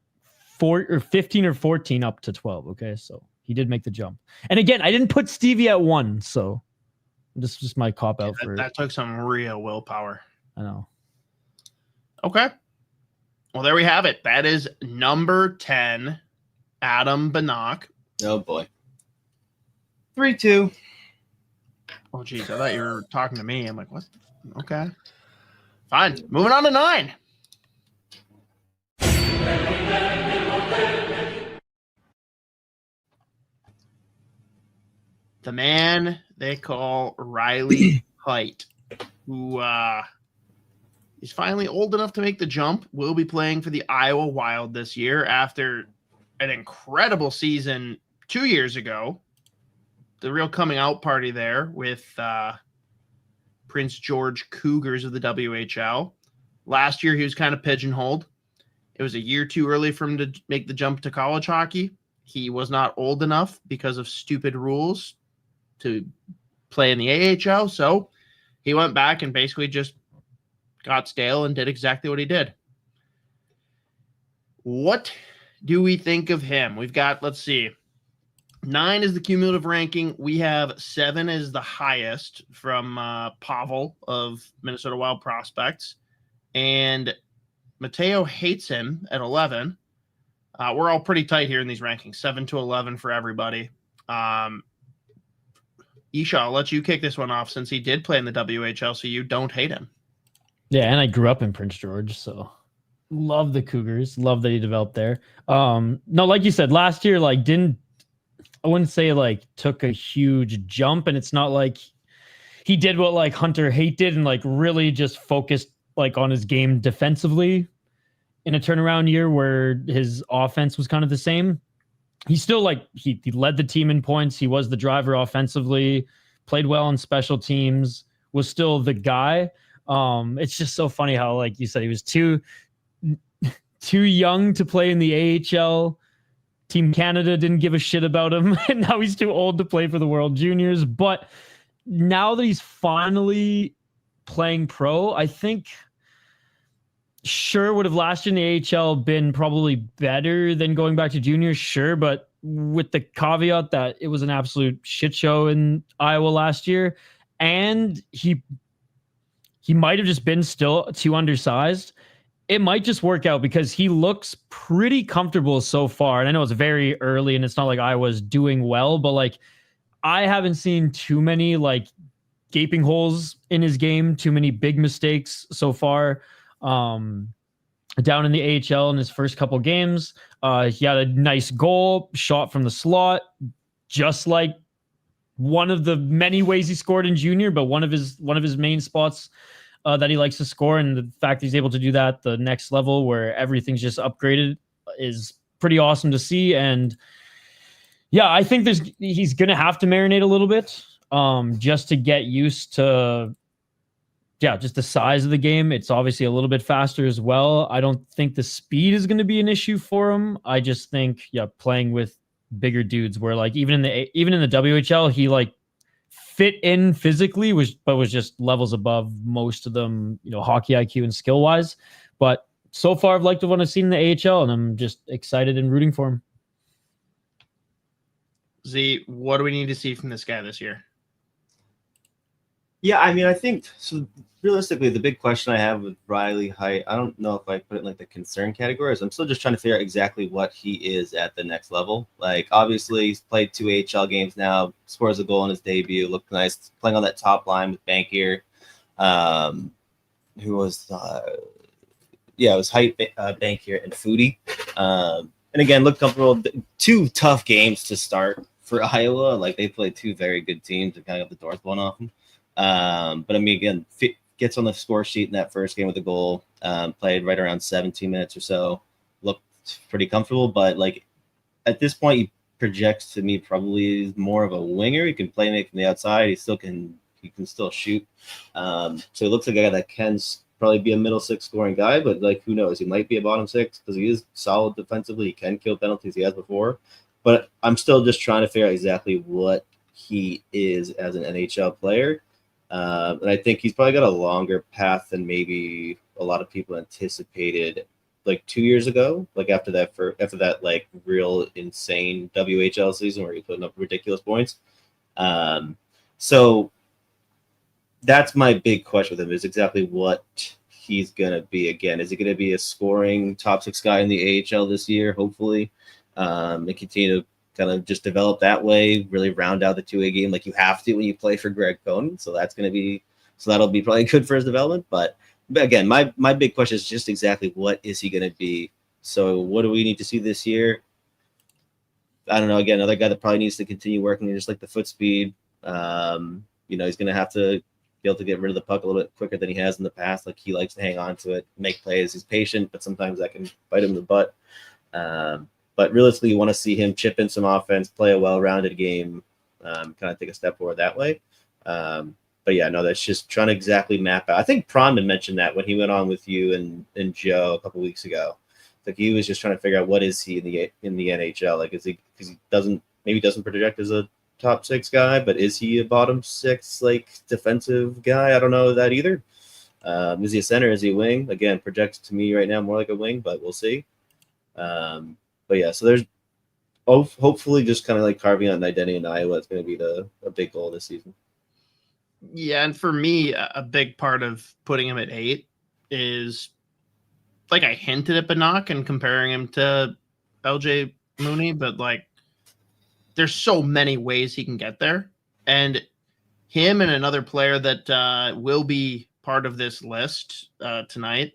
15 or 14 up to 12. Okay, so he did make the jump. And again, I didn't put Stevie at 1, so this is just my cop out for that took some real willpower. I know. Okay. Well, there we have it. That is number 10, Adam Banach. Oh boy. 3-2. Oh, geez. I thought you were talking to me. I'm like, what? Okay. Fine. Moving on to 9. The man they call Riley Height, who is finally old enough to make the jump, will be playing for the Iowa Wild this year after an incredible season 2 years ago. The real coming out party there with Prince George Cougars of the WHL. Last year, he was kind of pigeonholed. It was a year too early for him to make the jump to college hockey. He was not old enough because of stupid rules to play in the AHL. So he went back and basically just got stale and did exactly what he did. What do we think of him? We've got, let's see, 9 is the cumulative ranking. We have 7 as the highest from Pavel of Minnesota Wild Prospects. And Mateo hates him at 11. We're all pretty tight here in these rankings, 7 to 11 for everybody. Isha, I'll let you kick this one off since he did play in the WHL, so you don't hate him. Yeah, and I grew up in Prince George, so love the Cougars. Love that he developed there. No, like you said, last year, like I wouldn't say like took a huge jump, and it's not like he did what like Hunter Haight did and like really just focused like on his game defensively in a turnaround year where his offense was kind of the same. He still like he led the team in points. He was the driver offensively, played well on special teams, was still the guy. It's just so funny how, like you said, he was too young to play in the AHL. Team Canada didn't give a shit about him, and now he's too old to play for the World Juniors. But now that he's finally playing pro, I think sure would have last year in the AHL been probably better than going back to juniors, sure, but with the caveat that it was an absolute shit show in Iowa last year, and he might have just been still too undersized. It might just work out because he looks pretty comfortable so far. And I know it's very early and it's not like I was doing well, but like I haven't seen too many like gaping holes in his game, too many big mistakes so far. Down in the AHL in his first couple games, he had a nice goal, shot from the slot, just like one of the many ways he scored in junior, but one of his main spots that he likes to score, and the fact that he's able to do that the next level where everything's just upgraded is pretty awesome to see. And yeah, I think he's gonna have to marinate a little bit just to get used to just the size of the game. It's obviously a little bit faster as well. I don't think the speed is going to be an issue for him. I just think playing with bigger dudes where like even in the WHL he like fit in physically was just levels above most of them, hockey IQ and skill wise. But so far I've liked what I've seen in the AHL, and I'm just excited and rooting for him. Z, what do we need to see from this guy this year? Yeah, I mean, I think so. Realistically, the big question I have with Riley Height, I don't know if I put it in like the concern categories. I'm still just trying to figure out exactly what he is at the next level. Like, obviously, he's played 2 AHL games now, scores a goal in his debut, looked nice, playing on that top line with Bankier, who was, it was Height, Bankier, and Foodie. And again, looked comfortable. 2 tough games to start for Iowa. Like, they played 2 very good teams and kind of got the doors blown off them. But I mean, again, gets on the score sheet in that first game with a goal. Played right around 17 minutes or so. Looked pretty comfortable, but like at this point, he projects to me probably more of a winger. He can play make from the outside. He can still shoot. So it looks like a guy that can probably be a middle six scoring guy, but like who knows? He might be a bottom six because he is solid defensively. He can kill penalties. He has before, but I'm still just trying to figure out exactly what he is as an NHL player. And I think he's probably got a longer path than maybe a lot of people anticipated like 2 years ago, like after that like real insane WHL season where he put up ridiculous points. So that's my big question with him is exactly what he's going to be again. Is he going to be a scoring top six guy in the AHL this year, hopefully, and continue to kind of just develop that way, really round out the 2A game like you have to when you play for Greg Cohn. So that'll be probably good for his development. But again, my big question is just exactly what is he going to be? So what do we need to see this year? I don't know. Again, another guy that probably needs to continue working just like the foot speed. He's going to have to be able to get rid of the puck a little bit quicker than he has in the past. Like he likes to hang on to it, make plays. He's patient, but sometimes that can bite him in the butt. But realistically, you want to see him chip in some offense, play a well-rounded game, kind of take a step forward that way. But yeah, no, that's just trying to exactly map out. I think Pronman mentioned that when he went on with you and Joe a couple weeks ago. Like he was just trying to figure out what is he in the NHL? Like is he because he doesn't project as a top six guy, but is he a bottom six like defensive guy? I don't know that either. Is he a center? Is he a wing? Again, projects to me right now more like a wing, but we'll see. But yeah, so there's hopefully just kind of like carving out an identity in Iowa. It's going to be a big goal this season. Yeah, and for me, a big part of putting him at 8 is like I hinted at Banach and comparing him to LJ Mooney, but like there's so many ways he can get there. And him and another player that will be part of this list tonight,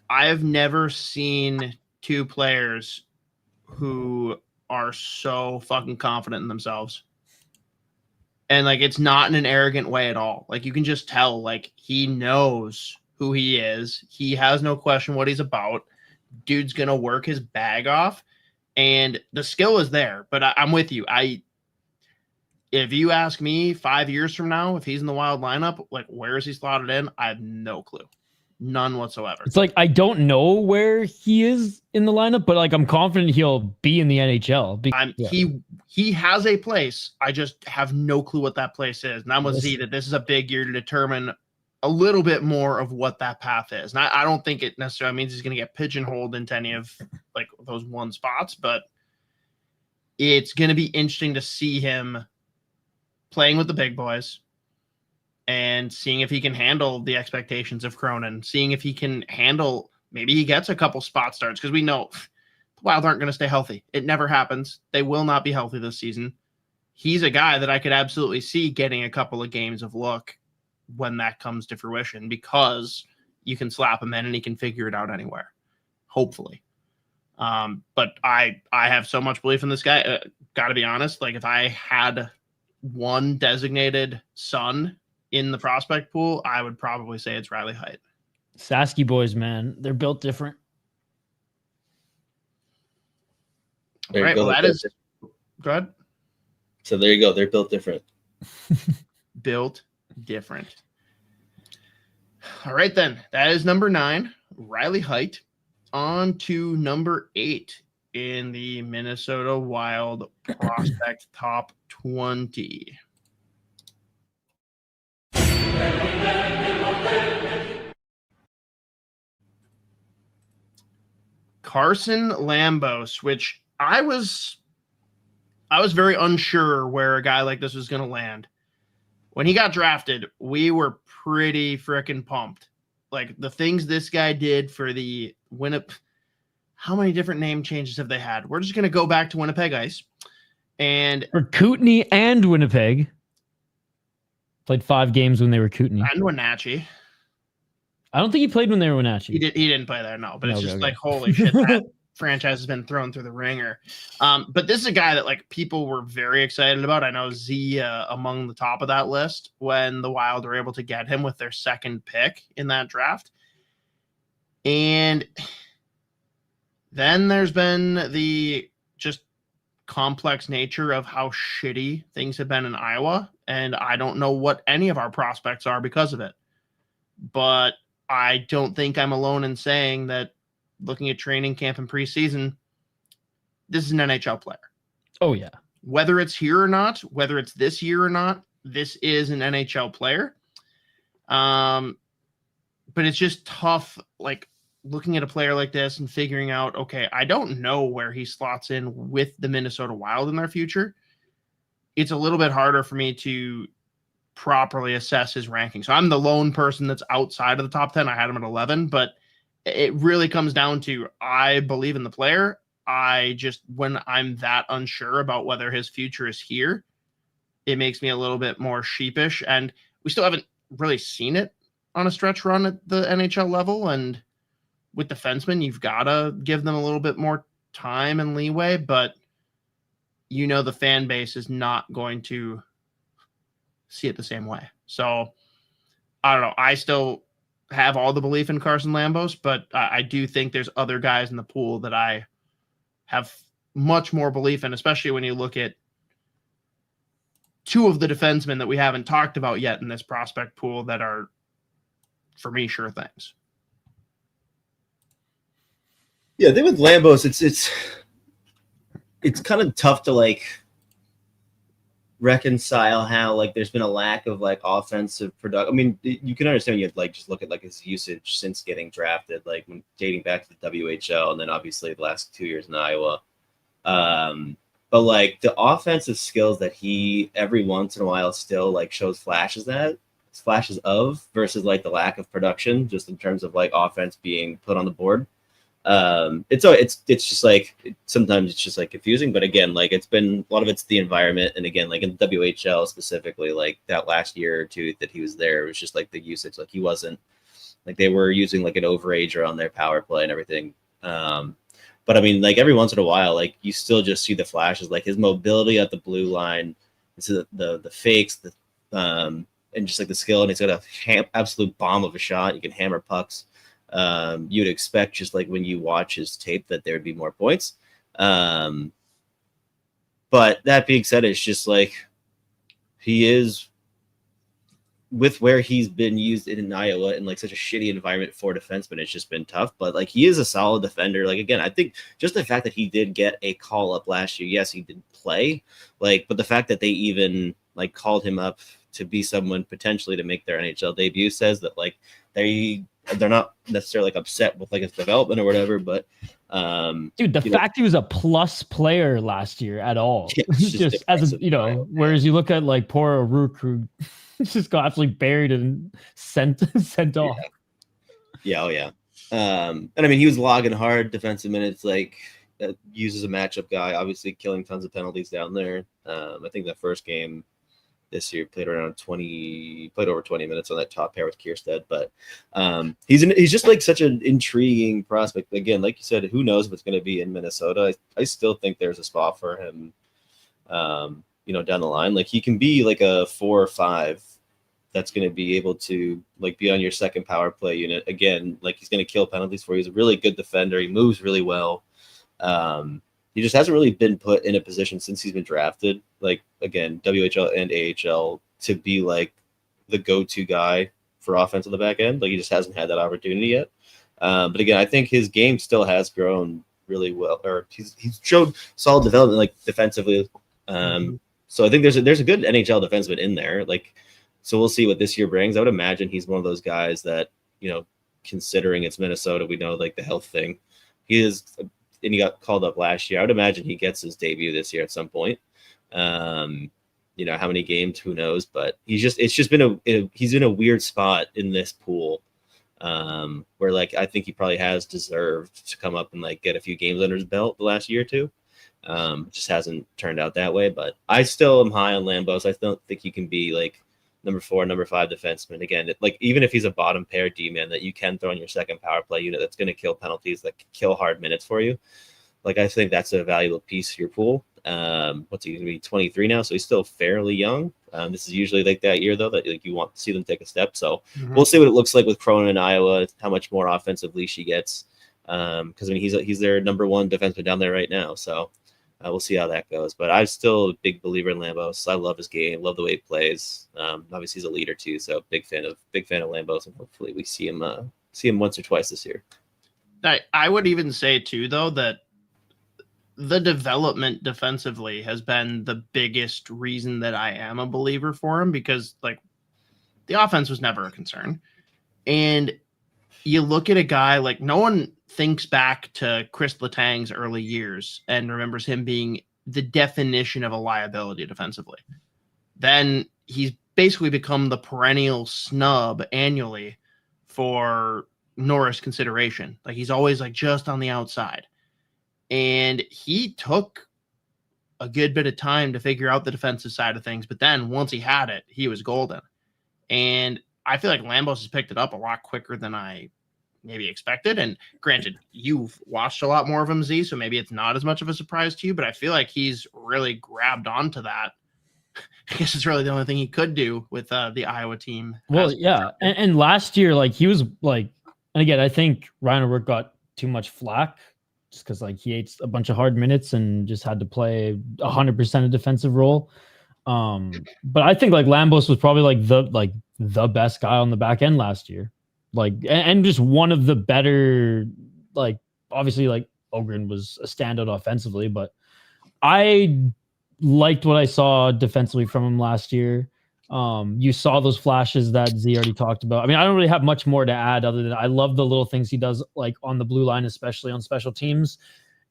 I have never seen two players who are so fucking confident in themselves. And like, it's not in an arrogant way at all. Like you can just tell, like he knows who he is. He has no question what he's about. Dude's going to work his bag off and the skill is there, but I'm with you. If you ask me 5 years from now, if he's in the Wild lineup, like where is he slotted in? I have no clue. None whatsoever. It's like I don't know where he is in the lineup, but like I'm confident he'll be in the NHL. He has a place. I just have no clue what that place is. And I'm with Z that this is a big year to determine a little bit more of what that path is. And I don't think it necessarily means he's going to get pigeonholed into any of like those one spots, but it's going to be interesting to see him playing with the big boys and seeing if he can handle the expectations of Cronin, seeing if he can handle, maybe he gets a couple spot starts because we know the Wild aren't going to stay healthy. It never happens. They will not be healthy this season. He's a guy that I could absolutely see getting a couple of games of look when that comes to fruition because you can slap him in and he can figure it out anywhere, hopefully. But I have so much belief in this guy. Got to be honest. Like if I had one designated son in the prospect pool, I would probably say it's Riley Heidt. Sasky boys, man. They're built different. All right, well, that is... Go ahead. So there you go. They're built different. Built different. All right, then. That is number 9, Riley Heidt. On to number 8 in the Minnesota Wild prospect top 20. Carson Lambos, which I was very unsure where a guy like this was going to land. When he got drafted, we were pretty freaking pumped. Like the things this guy did for the Winnipeg. How many different name changes have they had? We're just going to go back to Winnipeg Ice. And for Kootenay and Winnipeg. Played 5 games when they were Kootenay. And Wenatchee. I don't think he played when they were Wenatchee. He didn't play there, no. But it's like, holy shit, franchise has been thrown through the ringer. But this is a guy that like people were very excited about. I know Z among the top of that list when the Wild were able to get him with their second pick in that draft. And then there's been the just complex nature of how shitty things have been in Iowa. And I don't know what any of our prospects are because of it. But I don't think I'm alone in saying that looking at training camp and preseason, this is an NHL player. Oh, yeah. Whether it's here or not, whether it's this year or not, this is an NHL player. But it's just tough, like, looking at a player like this and figuring out, okay, I don't know where he slots in with the Minnesota Wild in their future. It's a little bit harder for me to properly assess his ranking. So I'm the lone person that's outside of the top 10. I had him at 11, but it really comes down to, I believe in the player. I just, when I'm that unsure about whether his future is here, it makes me a little bit more sheepish. And we still haven't really seen it on a stretch run at the NHL level. And with defensemen, you've got to give them a little bit more time and leeway, but you know, the fan base is not going to see it the same way. So I don't know. I still have all the belief in Carson Lambos, but I do think there's other guys in the pool that I have much more belief in, especially when you look at two of the defensemen that we haven't talked about yet in this prospect pool that are, for me, sure things. Yeah, I think with Lambos, it's kind of tough to like reconcile how like there's been a lack of like offensive production. I mean, you can understand when you like just look at like his usage since getting drafted, like when dating back to the WHL, and then obviously the last 2 years in Iowa. But like the offensive skills that he every once in a while still like shows flashes of versus like the lack of production, just in terms of like offense being put on the board. It's just like sometimes it's just like confusing, but again, like it's been a lot of it's the environment, and again, like in the WHL specifically, like that last year or two that he was there, it was just like the usage, like he wasn't like they were using like an overager on their power play and everything. But I mean, like every once in a while, like you still just see the flashes, like his mobility at the blue line, so the fakes, and just like the skill, and he's got a absolute bomb of a shot. You can hammer pucks. You'd expect just like when you watch his tape that there would be more points. But that being said, it's just like he is with where he's been used in Iowa in like such a shitty environment for defensemen. It's just been tough, but like he is a solid defender. Like, again, I think just the fact that he did get a call up last year, yes, he did play, like, but the fact that they even like called him up to be someone potentially to make their NHL debut says that like they're not necessarily like upset with like his development or whatever, but dude, the fact he was a plus player last year at all, yeah, just as a, you know, whereas you look at like poor O'Rourke, who just got absolutely buried and sent off. Yeah, oh yeah. And I mean, he was logging hard defensive minutes, like uses a matchup guy, obviously killing tons of penalties down there. I think that first game this year played over 20 minutes on that top pair with Kierstead, but he's just like such an intriguing prospect. Again, like you said, who knows if it's going to be in Minnesota. I still think there's a spot for him, down the line. Like he can be like a 4 or 5 that's going to be able to like be on your second power play unit. Again, like he's going to kill penalties for you. He's a really good defender. He moves really well. He just hasn't really been put in a position since he's been drafted, like, again, WHL and AHL, to be like the go-to guy for offense on the back end. Like, he just hasn't had that opportunity yet. But again, I think his game still has grown really well, or he's showed solid development, like defensively. So I think there's a good NHL defenseman in there. Like, so we'll see what this year brings. I would imagine he's one of those guys that, considering it's Minnesota, we know like the health thing. He is. And he got called up last year. I would imagine he gets his debut this year at some point. How many games, who knows? But he's in a weird spot in this pool, where like I think he probably has deserved to come up and like get a few games under his belt the last year or two. It just hasn't turned out that way. But I still am high on Lambos. I don't think he can be like number 4, number 5 defenseman. Again, like even if he's a bottom pair D-man that you can throw in your second power play unit that's going to kill penalties, that kill hard minutes for you. Like I think that's a valuable piece of your pool. What's he going to be, 23 now? So he's still fairly young. This is usually like that year though that like you want to see them take a step. So we'll see what it looks like with Cronin in Iowa, how much more offensive leash he gets. Because I mean he's their number 1 defenseman down there right now. So we'll see how that goes. But I'm still a big believer in Lambos. I love his game, love the way he plays. Obviously he's a leader too, so big fan of Lambos, and hopefully we see him once or twice this year. I would even say too though that the development defensively has been the biggest reason that I am a believer for him, because like the offense was never a concern. And you look at a guy like, no one thinks back to Chris Letang's early years and remembers him being the definition of a liability defensively. Then he's basically become the perennial snub annually for Norris consideration. Like he's always like just on the outside. And he took a good bit of time to figure out the defensive side of things. But then once he had it, he was golden. And I feel like Lambos has picked it up a lot quicker than I maybe expected. And granted, you've watched a lot more of him, Z, so maybe it's not as much of a surprise to you, but I feel like he's really grabbed onto that. I guess it's really the only thing he could do with the Iowa team. Well, yeah. And last year, like he was like, and again, I think Ryan O'Rourke got too much flack just because like he ate a bunch of hard minutes and just had to play 100% a defensive role. But I think like Lambos was probably like the best guy on the back end last year. Like, and just one of the better, like obviously like Ogren was a standout offensively, but I liked what I saw defensively from him last year. You saw those flashes that Z already talked about. I mean, I don't really have much more to add other than I love the little things he does, like on the blue line, especially on special teams.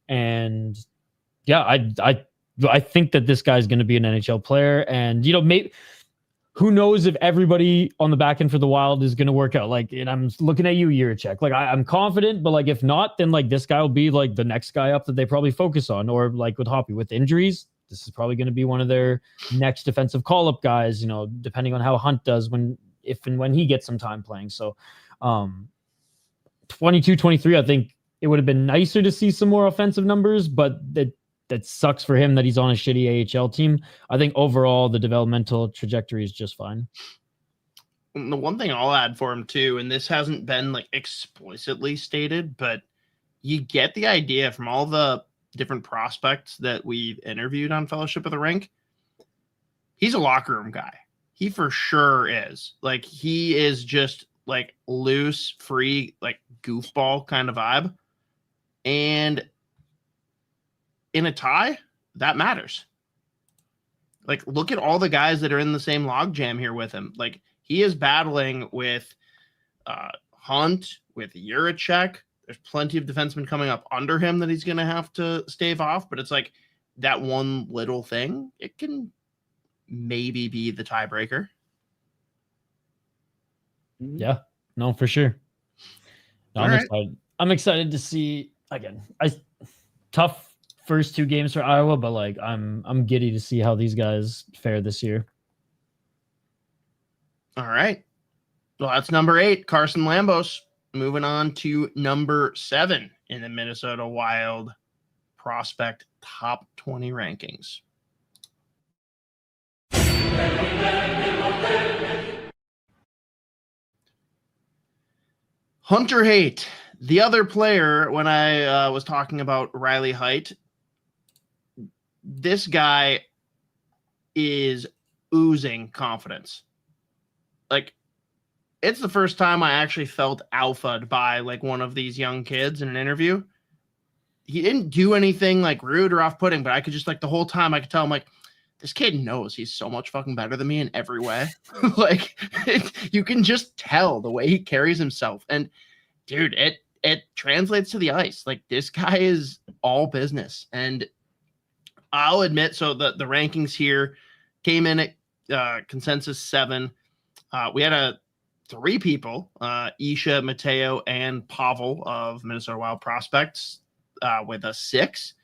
And yeah, I think that this guy's going to be an NHL player. And, you know, maybe who knows if everybody on the back end for the Wild is going to work out. Like, and I'm looking at you, Jiricek. Like, I'm confident, but like, if not, then like this guy will be like the next guy up that they probably focus on. Or like with Hoppy, with injuries, this is probably going to be one of their next defensive call-up guys, you know, depending on how Hunt does if and when he gets some time playing. So 22, 23, I think it would have been nicer to see some more offensive numbers, but that sucks for him that he's on a shitty AHL team. I think overall the developmental trajectory is just fine. The one thing I'll add for him too, and this hasn't been like explicitly stated, but you get the idea from all the different prospects that we've interviewed on Fellowship of the Rink. He's a locker room guy. He for sure is. Like, he is just like loose, free, like goofball kind of vibe. And in a tie, that matters. Like, look at all the guys that are in the same logjam here with him. Like, he is battling with Hunt, with Jiricek. There's plenty of defensemen coming up under him that he's going to have to stave off, but it's like that one little thing, it can maybe be the tiebreaker. Yeah, no, for sure. No, I'm excited to see, again, tough first 2 games for Iowa, but like I'm giddy to see how these guys fare this year. All right. Well, that's number 8, Carson Lambos. Moving on to number 7 in the Minnesota Wild prospect top 20 rankings. Hunter Haight, the other player when I was talking about Riley Heidt. This guy is oozing confidence. Like, it's the first time I actually felt alphaed by like one of these young kids in an interview. He didn't do anything like rude or off-putting, but I could just like the whole time I could tell him like, this kid knows he's so much fucking better than me in every way. Like, you can just tell the way he carries himself. And dude, it translates to the ice. Like, this guy is all business. And I'll admit, so the rankings here came in at consensus 7. We had 3 people, Isha, Mateo, and Pavel of Minnesota Wild prospects with a 6.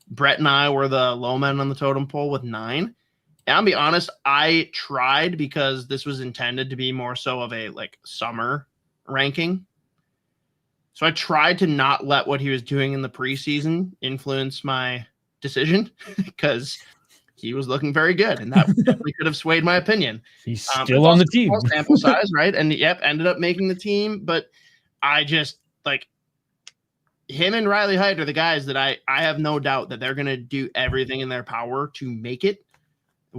Brett and I were the low men on the totem pole with 9. I'll be honest, I tried because this was intended to be more so of a like summer ranking. So I tried to not let what he was doing in the preseason influence my decision because he was looking very good, and that definitely could have swayed my opinion. He's still on the team. Small sample size, right? And ended up making the team. But I just like him and Riley Heidt are the guys that I have no doubt that they're going to do everything in their power to make it.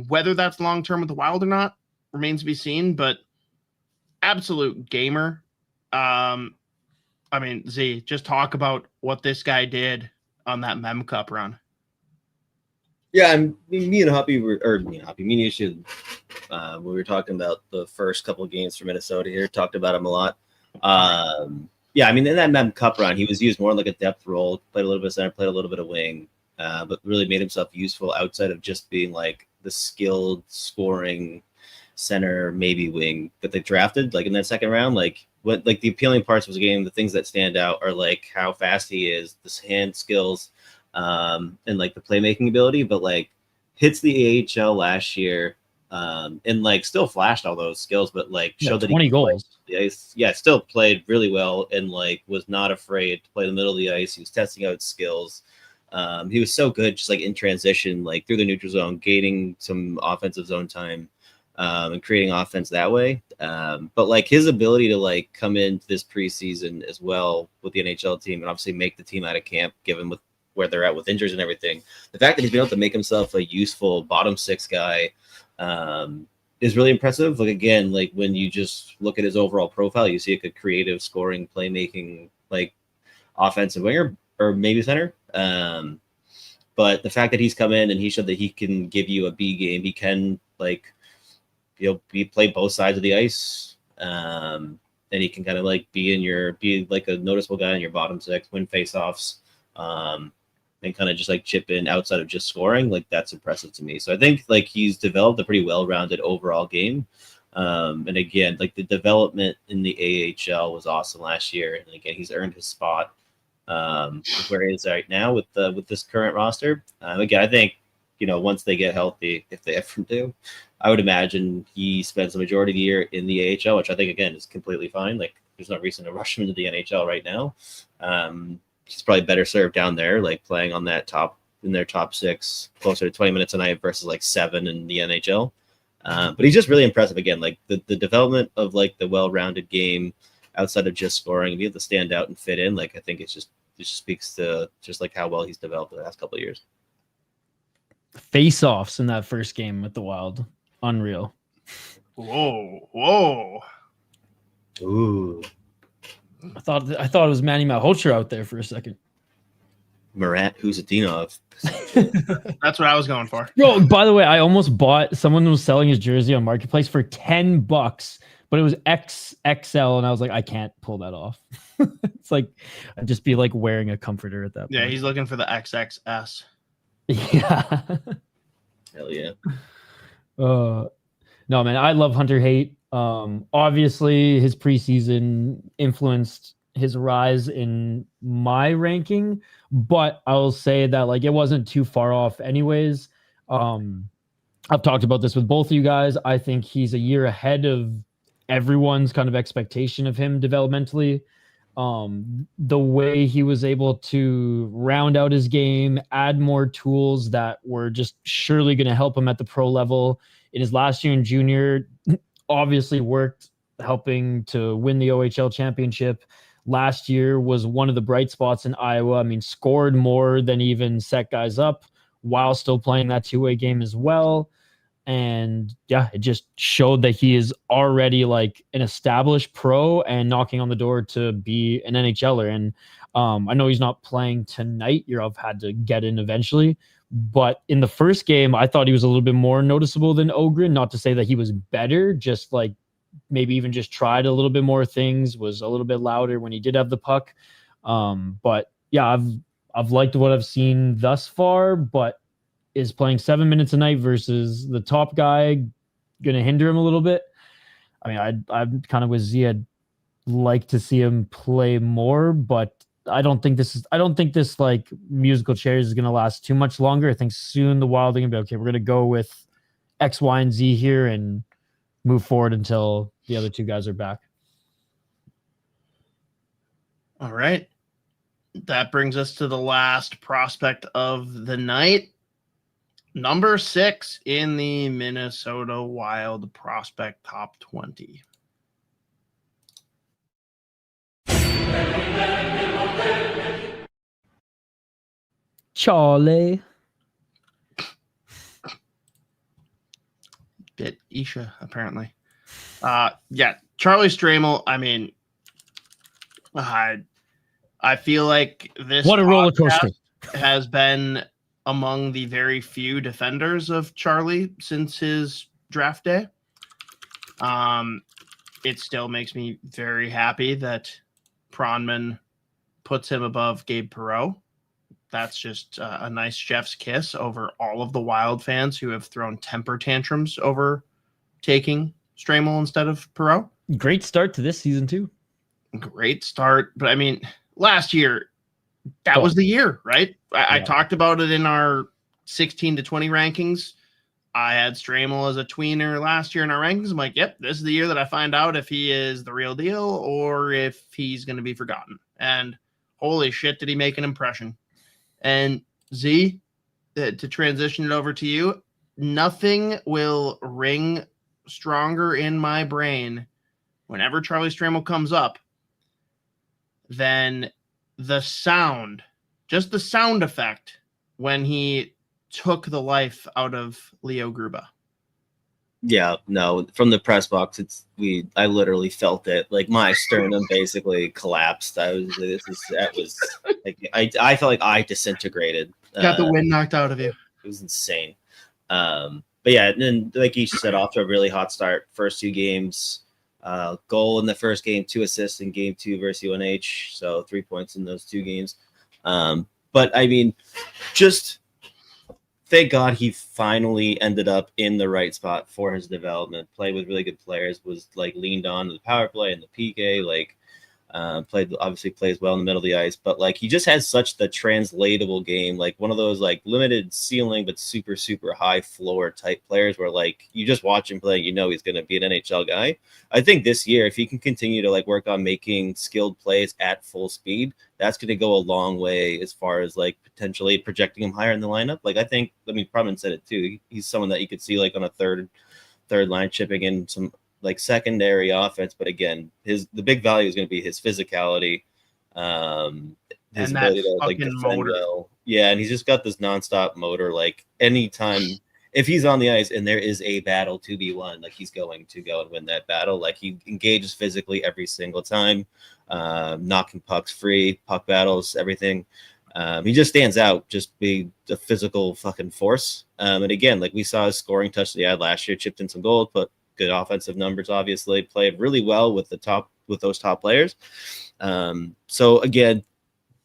Whether that's long term with the Wild or not remains to be seen. But absolute gamer. I mean, Z, just talk about what this guy did on that Mem Cup run. Yeah, me and you should, when we were talking about the first couple of games for Minnesota here, talked about him a lot. Yeah, I mean, in that Mem Cup run, he was used more like a depth role, played a little bit of center, played a little bit of wing, but really made himself useful outside of just being like the skilled scoring center, maybe wing that they drafted like in that second round. Like what like the appealing parts of his game, the things that stand out are like how fast he is, the hand skills, and like the playmaking ability, but like hits the AHL last year, and like still flashed all those skills, but like showed that 20 goals. Still played really well and like was not afraid to play in the middle of the ice. He was testing out skills. He was so good just like in transition, like through the neutral zone, gaining some offensive zone time, and creating offense that way. But like his ability to like come into this preseason as well with the NHL team and obviously make the team out of camp, given with where they're at with injuries and everything, the fact that he's been able to make himself a useful bottom six guy is really impressive. Like again, like when you just look at his overall profile, you see like a creative scoring, playmaking, like offensive winger or maybe center. But the fact that he's come in and he showed that he can give you a B game, he can like play both sides of the ice, and he can kind of like be like a noticeable guy in your bottom six, win faceoffs, and kind of just like chip in outside of just scoring. Like that's impressive to me. So I think like he's developed a pretty well-rounded overall game. And again, like the development in the AHL was awesome last year. And again, he's earned his spot where he is right now with this current roster. Again, I think, once they get healthy, if they ever do, I would imagine he spends the majority of the year in the AHL, which I think, again, is completely fine. Like there's no reason to rush him into the NHL right now. He's probably better served down there, like playing on in their top six, closer to 20 minutes a night versus like 7 in the NHL. But he's just really impressive. Again, like the development of like the well-rounded game outside of just scoring and be able to stand out and fit in. Like, I think it just speaks to just like how well he's developed the last couple of years. Face-offs in that first game with the Wild. Unreal. Whoa. Ooh. I thought it was Manny Malhotra out there for a second. Marat Huzadinov. That's what I was going for. Bro, by the way, I almost bought, someone was selling his jersey on Marketplace for $10, but it was XXL, and I was like, I can't pull that off. It's like, I'd just be like wearing a comforter at that point. Yeah, he's looking for the XXS. Yeah. Hell yeah. No, man, I love Hunter Haight. Obviously, his preseason influenced his rise in my ranking, but I will say that like it wasn't too far off anyways. I've talked about this with both of you guys. I think he's a year ahead of everyone's kind of expectation of him developmentally. The way he was able to round out his game, add more tools that were just surely going to help him at the pro level in his last year in junior, obviously worked helping to win the OHL championship. Last year was one of the bright spots in Iowa. I mean, scored more than even set guys up while still playing that two-way game as well. And yeah, it just showed that he is already like an established pro and knocking on the door to be an NHLer. And I know he's not playing tonight. You've had to get in eventually. But in the first game, I thought he was a little bit more noticeable than Ogren. Not to say that he was better, just like maybe even just tried a little bit more things, was a little bit louder when he did have the puck. But yeah, I've liked what I've seen thus far, but is playing 7 minutes a night versus the top guy going to hinder him a little bit? I mean, I'm kind of with Z. I'd like to see him play more, but I don't think this like musical chairs is going to last too much longer. I think soon the Wild are going to be okay. We're going to go with X, Y, and Z here and move forward until the other two guys are back. All right. That brings us to the last prospect of the night. Number 6 in the Minnesota Wild prospect top 20. Charlie. Bit Isha, apparently. Yeah, Charlie Stramel, I mean, I feel like this What a roller coaster has been among the very few defenders of Charlie since his draft day. It still makes me very happy that Pronman puts him above Gabe Perreault. That's just a nice chef's kiss over all of the Wild fans who have thrown temper tantrums over taking Stramel instead of Perreault. Great start to this season too. Great start. But I mean, last year, that was the year, right? I talked about it in our 16 to 20 rankings. I had Stramel as a tweener last year in our rankings. I'm like, yep, this is the year that I find out if he is the real deal or if he's going to be forgotten. And holy shit, did he make an impression. And Z, to transition it over to you, nothing will ring stronger in my brain whenever Charlie Stramel comes up than the sound, just the sound effect when he took the life out of Leo Gruba. Yeah, no, from the press box, I literally felt it. Like my sternum basically collapsed. I felt like I disintegrated. Got the wind knocked out of you. It was insane. But yeah, and then like you said, off to a really hot start. First 2 games, goal in the first game, 2 assists in game 2 versus UNH. So 3 points in those 2 games. But I mean, just thank God he finally ended up in the right spot for his development. Played with really good players, was like leaned on the power play and the PK, plays well in the middle of the ice, but like he just has such the translatable game, like one of those like limited ceiling but super super high floor type players where like you just watch him play, you know he's going to be an NHL guy. I think this year, if he can continue to like work on making skilled plays at full speed, that's going to go a long way as far as like potentially projecting him higher in the lineup. Like I mean, Pronman said it too. He's someone that you could see like on a third line chipping in some like secondary offense, but again, the big value is going to be his physicality, his ability to like defend well. Yeah, and he's just got this nonstop motor. Like anytime, if he's on the ice and there is a battle to be won, like he's going to go and win that battle. Like he engages physically every single time, knocking pucks free, puck battles, everything. He just stands out, just being a physical fucking force. And again, like we saw his scoring touch that he had last year, chipped in some goals, but good offensive numbers, obviously played really well with those top players. So again,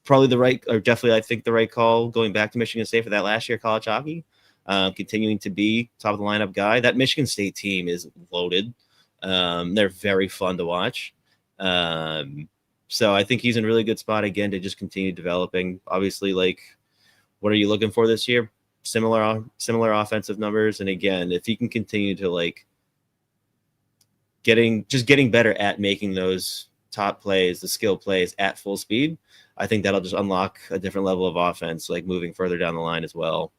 probably definitely I think the right call going back to Michigan State for that last year college hockey, continuing to be top of the lineup guy. That Michigan State team is loaded. They're very fun to watch. So I think he's in a really good spot again to just continue developing. Obviously, like, what are you looking for this year? Similar offensive numbers. And again, if he can continue to like getting better at making those top plays, the skill plays at full speed, I think that'll just unlock a different level of offense, like moving further down the line as well.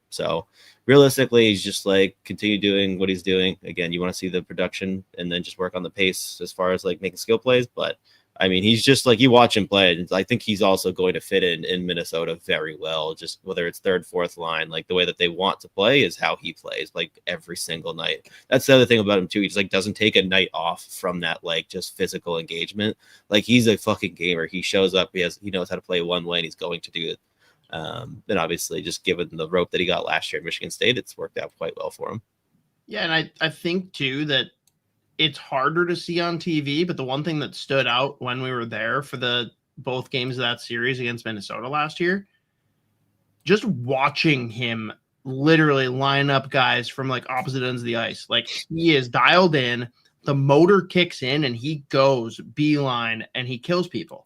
So realistically, he's just like continue doing what he's doing. Again, you want to see the production and then just work on the pace as far as like making skill plays. But I mean, he's just like, you watch him play, and I think he's also going to fit in Minnesota very well. Just whether it's third, fourth line, like the way that they want to play is how he plays, like every single night. That's the other thing about him too. He just like doesn't take a night off from that like just physical engagement. Like he's a fucking gamer. He shows up. He knows how to play one way, and he's going to do it. And obviously, just given the rope that he got last year at Michigan State, it's worked out quite well for him. Yeah, and I think too that it's harder to see on TV, but the one thing that stood out when we were there for both games of that series against Minnesota last year, just watching him literally line up guys from like opposite ends of the ice. Like he is dialed in, the motor kicks in, and he goes beeline and he kills people.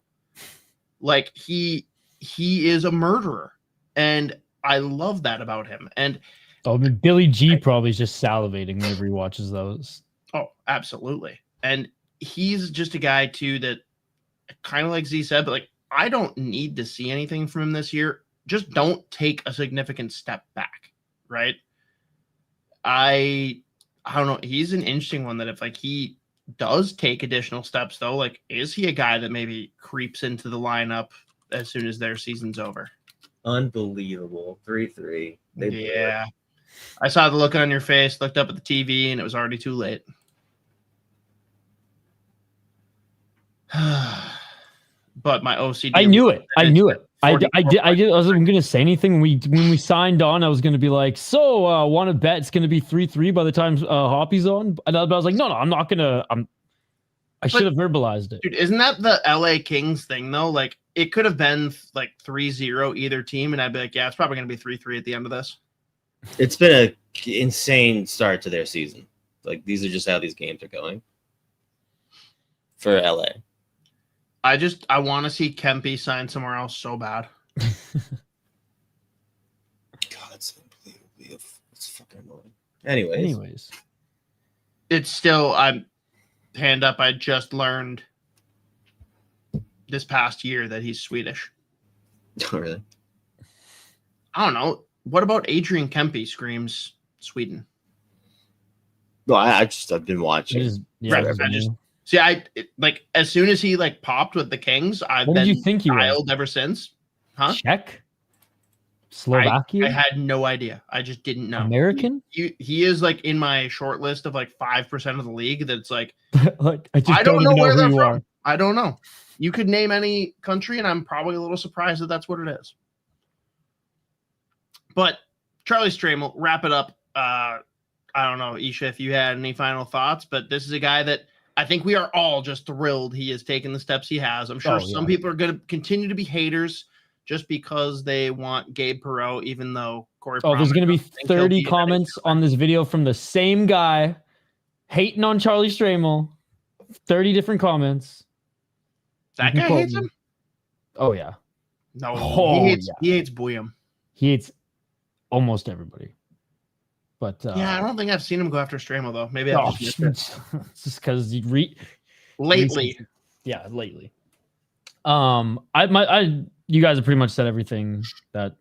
Like he is a murderer, and I love that about him. And Oh, I mean, Billy G probably is just salivating whenever he watches those. Oh, absolutely. And he's just a guy too that kind of like Z said, but like I don't need to see anything from him this year. Just don't take a significant step back, right? I don't know. He's an interesting one that if like he does take additional steps though, like is he a guy that maybe creeps into the lineup as soon as their season's over? Unbelievable. 3-3. Yeah. I saw the look on your face, looked up at the TV, and it was already too late. But my OCD. I knew it. I wasn't going to say anything when we signed on. I was going to be like, so want to bet it's going to be 3-3 by the time Hoppy's on? But I was like, no, I'm not going to. I should have verbalized it. Dude, isn't that the LA Kings thing, though? Like, it could have been like 3-0 either team, and I'd be like, yeah, it's probably going to be 3-3 at the end of this. It's been an insane start to their season. Like, these are just how these games are going for LA. I want to see Kempe sign somewhere else so bad. God, it's unbelievable. It's fucking annoying. Anyways. It's still, I'm hand up. I just learned this past year that he's Swedish. Oh, really? I don't know. What about Adrian Kempe screams Sweden? No, I've been watching. Like as soon as he like popped with the Kings, I've what been did you think he dialed was? ever since. Huh? Czech? Slovakia? I had no idea. I just didn't know. American? He is like in my short list of like 5% of the league. That's like, like I don't know where they're from. I don't know. You could name any country, and I'm probably a little surprised that that's what it is. But Charlie Stramel, wrap it up. I don't know, Isha, if you had any final thoughts, but this is a guy that I think we are all just thrilled he has taken the steps he has. I'm sure some people are going to continue to be haters just because they want Gabe Perreault, even though Corey. Oh, there's going to be 30 comments on this video from the same guy hating on Charlie Stramel. 30 different comments. That guy hates him? Oh, yeah. No, he hates Bouillon. He hates almost everybody. But yeah, I don't think I've seen him go after Stramel though. Maybe I've just missed it. It's just because he lately. Lately. You guys have pretty much said everything that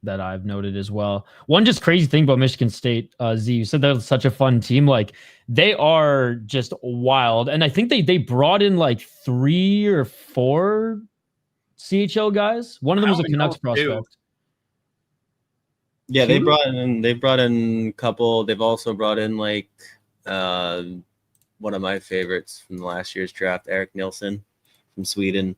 I've noted as well. One just crazy thing about Michigan State, Z, you said they're such a fun team. Like they are just wild, and I think they brought in like 3 or 4 CHL guys. One of them was a Canucks prospect. Yeah, they brought in a couple. They've also brought in like one of my favorites from last year's draft, Eric Nilsson from Sweden.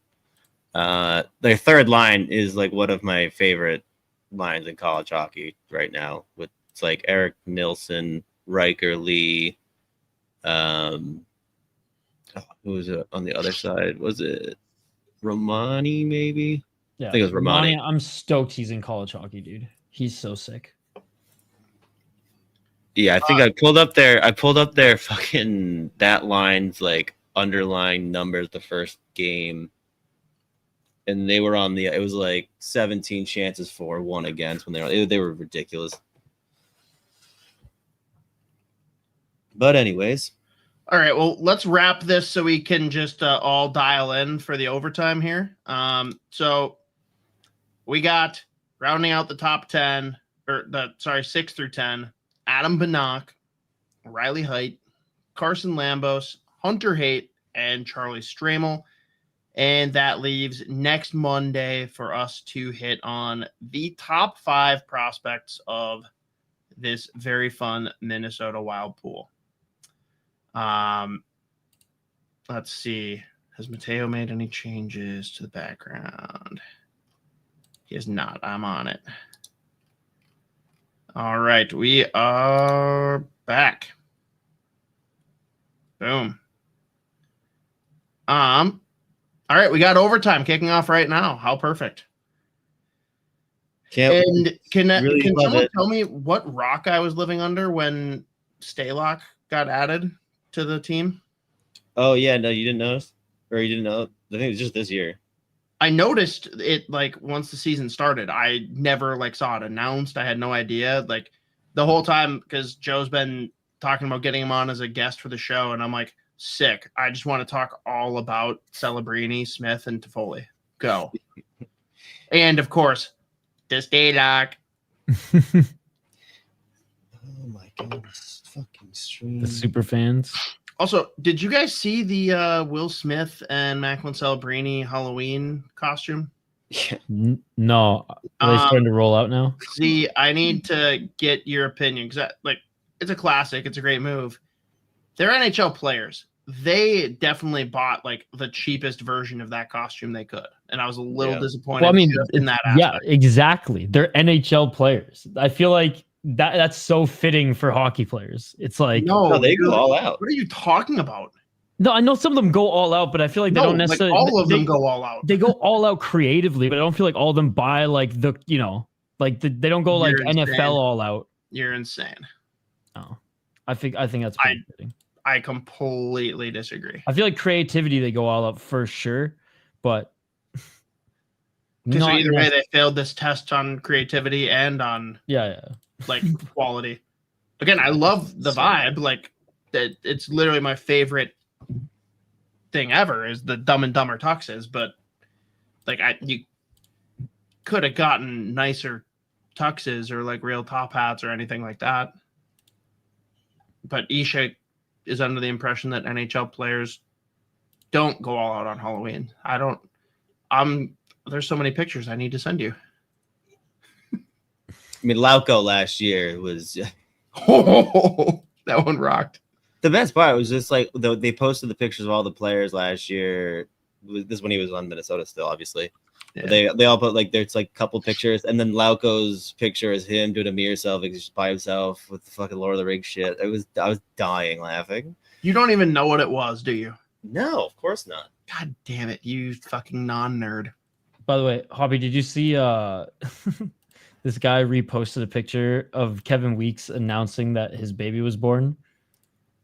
Their third line is like one of my favorite lines in college hockey right now. It's like Eric Nilsson, Riker Lee. Who was it on the other side? Was it Romani? Maybe. Yeah, I think it was Romani. I'm stoked he's in college hockey, dude. He's so sick. Yeah, I think I pulled up their fucking that line's like underlying numbers the first game. And they were it was like 17 chances for, 1 against when they were ridiculous. But anyways. All right, well, let's wrap this so we can just all dial in for the overtime here. So we got rounding out the top 10, 6 through 10, Adam Banach, Riley Heidt, Carson Lambos, Hunter Haight, and Charlie Stramel. And that leaves next Monday for us to hit on the top 5 prospects of this very fun Minnesota Wild pool. Let's see. Has Mateo made any changes to the background? He has not. I'm on it. All right. We are back. Boom. All right, we got overtime kicking off right now. How perfect. Can someone tell me what rock I was living under when Stalock got added to the team? Oh, yeah. No, you didn't notice? Or you didn't know? I think it was just this year. I noticed it like once the season started. I never like saw it announced. I had no idea. Like the whole time, because Joe's been talking about getting him on as a guest for the show, and I'm like, sick. I just want to talk all about Celebrini, Smith, and Toffoli. Go. And of course, this day lock. Oh my god, this fucking stream. The super fans. Also, did you guys see the Will Smith and Macklin Celebrini Halloween costume? Yeah. No, are they starting to roll out now? See, I need to get your opinion because it's a classic. It's a great move. They're NHL players. They definitely bought like the cheapest version of that costume they could, and I was a little disappointed. Well, I mean, in that aspect. Yeah, exactly. They're NHL players. I feel like that's so fitting for hockey players. It's like No, they go all out. What are you talking about? No, I know some of them go all out, but I feel like they don't necessarily. Like all of them go all out. They go all out creatively, but I don't feel like all of them buy like they don't go like NFL all out. You're insane. No, I think that's pretty fitting. I completely disagree. I feel like creativity they go all out for sure, but so either way they failed this test on creativity and on like quality. Again, I love the vibe. Like that, it's literally my favorite thing ever is the Dumb and Dumber tuxes, but like you could have gotten nicer tuxes or like real top hats or anything like that. But Isha is under the impression that NHL players don't go all out on Halloween. There's so many pictures I need to send you. I mean, Lauco last year was that one rocked. The best part was just like they posted the pictures of all the players last year. This is when he was on Minnesota still, obviously. Yeah. They all put like there's like a couple pictures, and then Lauco's picture is him doing a mirror selfie just by himself with the fucking Lord of the Rings shit. I was dying laughing. You don't even know what it was, do you? No, of course not. God damn it, you fucking non-nerd. By the way, Hobby, did you see this guy reposted a picture of Kevin Weeks announcing that his baby was born?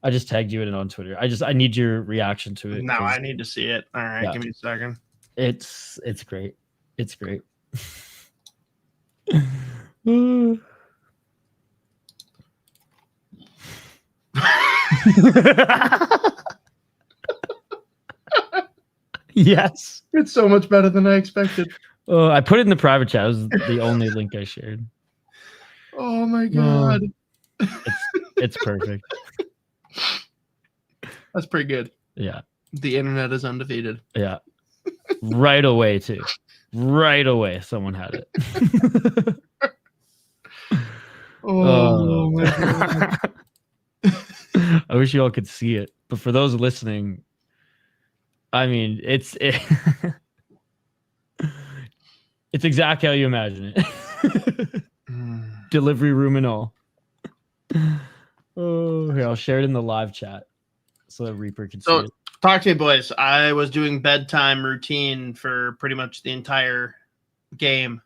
I just tagged you in it on Twitter. I need your reaction to it. No, I need to see it. All right, give me a second. It's great. It's great. Yes. It's so much better than I expected. I put it in the private chat. It was the only link I shared. Oh my god. It's perfect. That's pretty good. Yeah. The internet is undefeated. Yeah. Right away, too. Right away, someone had it. Oh my god. I wish you all could see it. But for those listening, I mean, it's exactly how you imagine it. Delivery room and all. Oh, here, I'll share it in the live chat so that Reaper can see it. Talk to me, boys. I was doing bedtime routine for pretty much the entire game.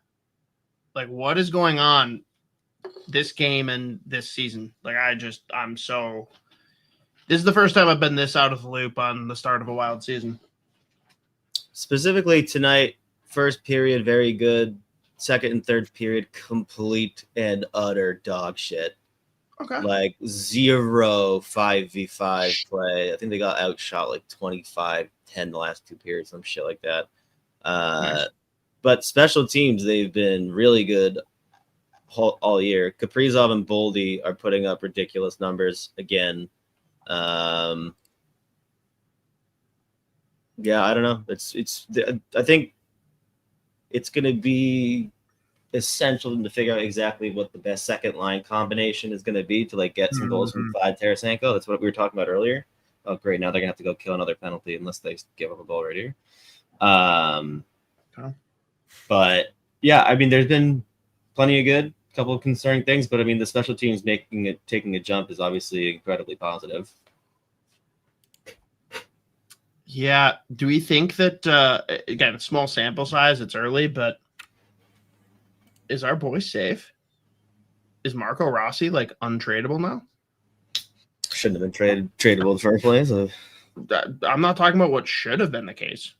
Like, what is going on this game and this season? Like, this is the first time I've been this out of the loop on the start of a Wild season. Specifically tonight, first period, very good. Second and third period, complete and utter dog shit. Okay. Like 0 5v5 play. I think they got outshot like 25-10 the last two periods, some shit like that. Nice. But special teams, they've been really good all year. Kaprizov and Boldy are putting up ridiculous numbers again. Yeah, I don't know. I think it's going to be essential to figure out exactly what the best second line combination is going to be to like get some goals from Vlad Tarasenko. That's what we were talking about earlier. Oh, great. Now they're going to have to go kill another penalty unless they give up a goal right here. Okay. But yeah, I mean, there's been plenty of good, couple of concerning things, but I mean, the special teams taking a jump is obviously incredibly positive. Yeah. Do we think that, again, small sample size, it's early, but is our boy safe? Is Marco Rossi like untradeable now? Shouldn't have been tradable in the first place. I'm not talking about what should have been the case.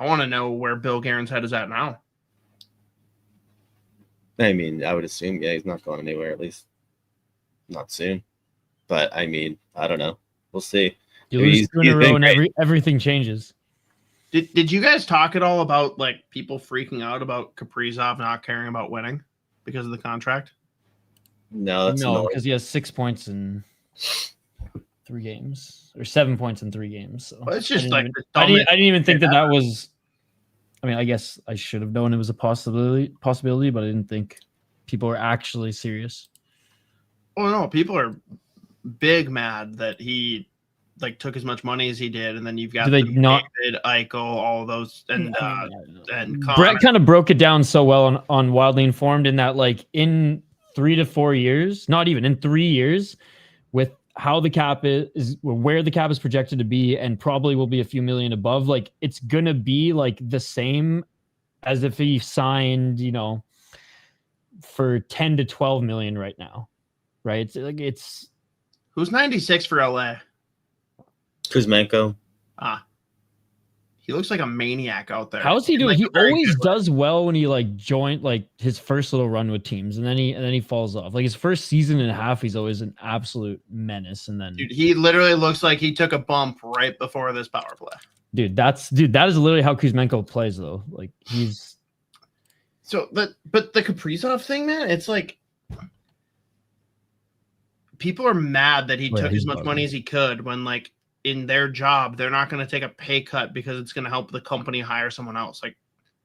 I want to know where Bill Guerin's head is at now. I mean, I would assume, yeah, he's not going anywhere at least. not soon. But I mean, I don't know. We'll see. You lose 2 in a row, and everything changes. Did you guys talk at all about like people freaking out about Kaprizov not caring about winning because of the contract? No, because he has 6 points in 3 games, or 7 points in 3 games. So well, it's just I didn't even think that was. I mean, I guess I should have known it was a possibility, but I didn't think people were actually serious. Oh no, people are big mad that he like took as much money as he did, and then you've got David, Eichel, all those, and Brett kind of broke it down so well on Wildly Informed in that like in 3 to 4 years, not even in 3 years, with how the cap is where the cap is projected to be, and probably will be a few million above, like it's gonna be like the same as if he signed, for 10 to 12 million right now, right? It's who's 96 for LA? Kuzmenko. He looks like a maniac out there. How is he doing? He always does well when he like joined like his first little run with teams, and then he falls off. Like his first season and a half, he's always an absolute menace, and then he literally looks like he took a bump right before this power play. That is literally how Kuzmenko plays though. Like he's but the Kaprizov thing, man, it's like people are mad that he took as much money as he could when like in their job, they're not going to take a pay cut because it's going to help the company hire someone else. Like,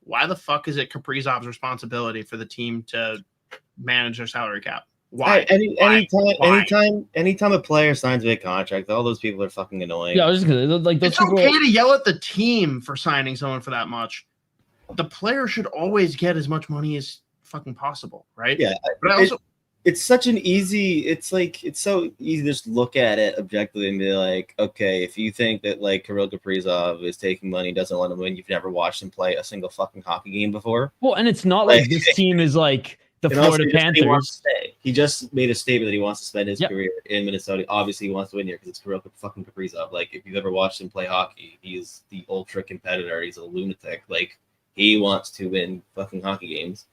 why the fuck is it Kaprizov's responsibility for the team to manage their salary cap? Why? Anytime a player signs a big contract, all those people are fucking annoying. Yeah, I was just gonna, like those it's okay to yell at the team for signing someone for that much. The player should always get as much money as fucking possible, right? Yeah, but it's such an easy. It's so easy to just look at it objectively and be like, okay, if you think that like Kirill Kaprizov is taking money, doesn't want to win, you've never watched him play a single fucking hockey game before. Well, and it's not like this team is like the Florida Panthers. He just made a statement that he wants to spend his career in Minnesota. Obviously, he wants to win here because it's Kirill fucking Kaprizov. Like, if you've ever watched him play hockey, he's the ultra competitor. He's a lunatic. Like, he wants to win fucking hockey games.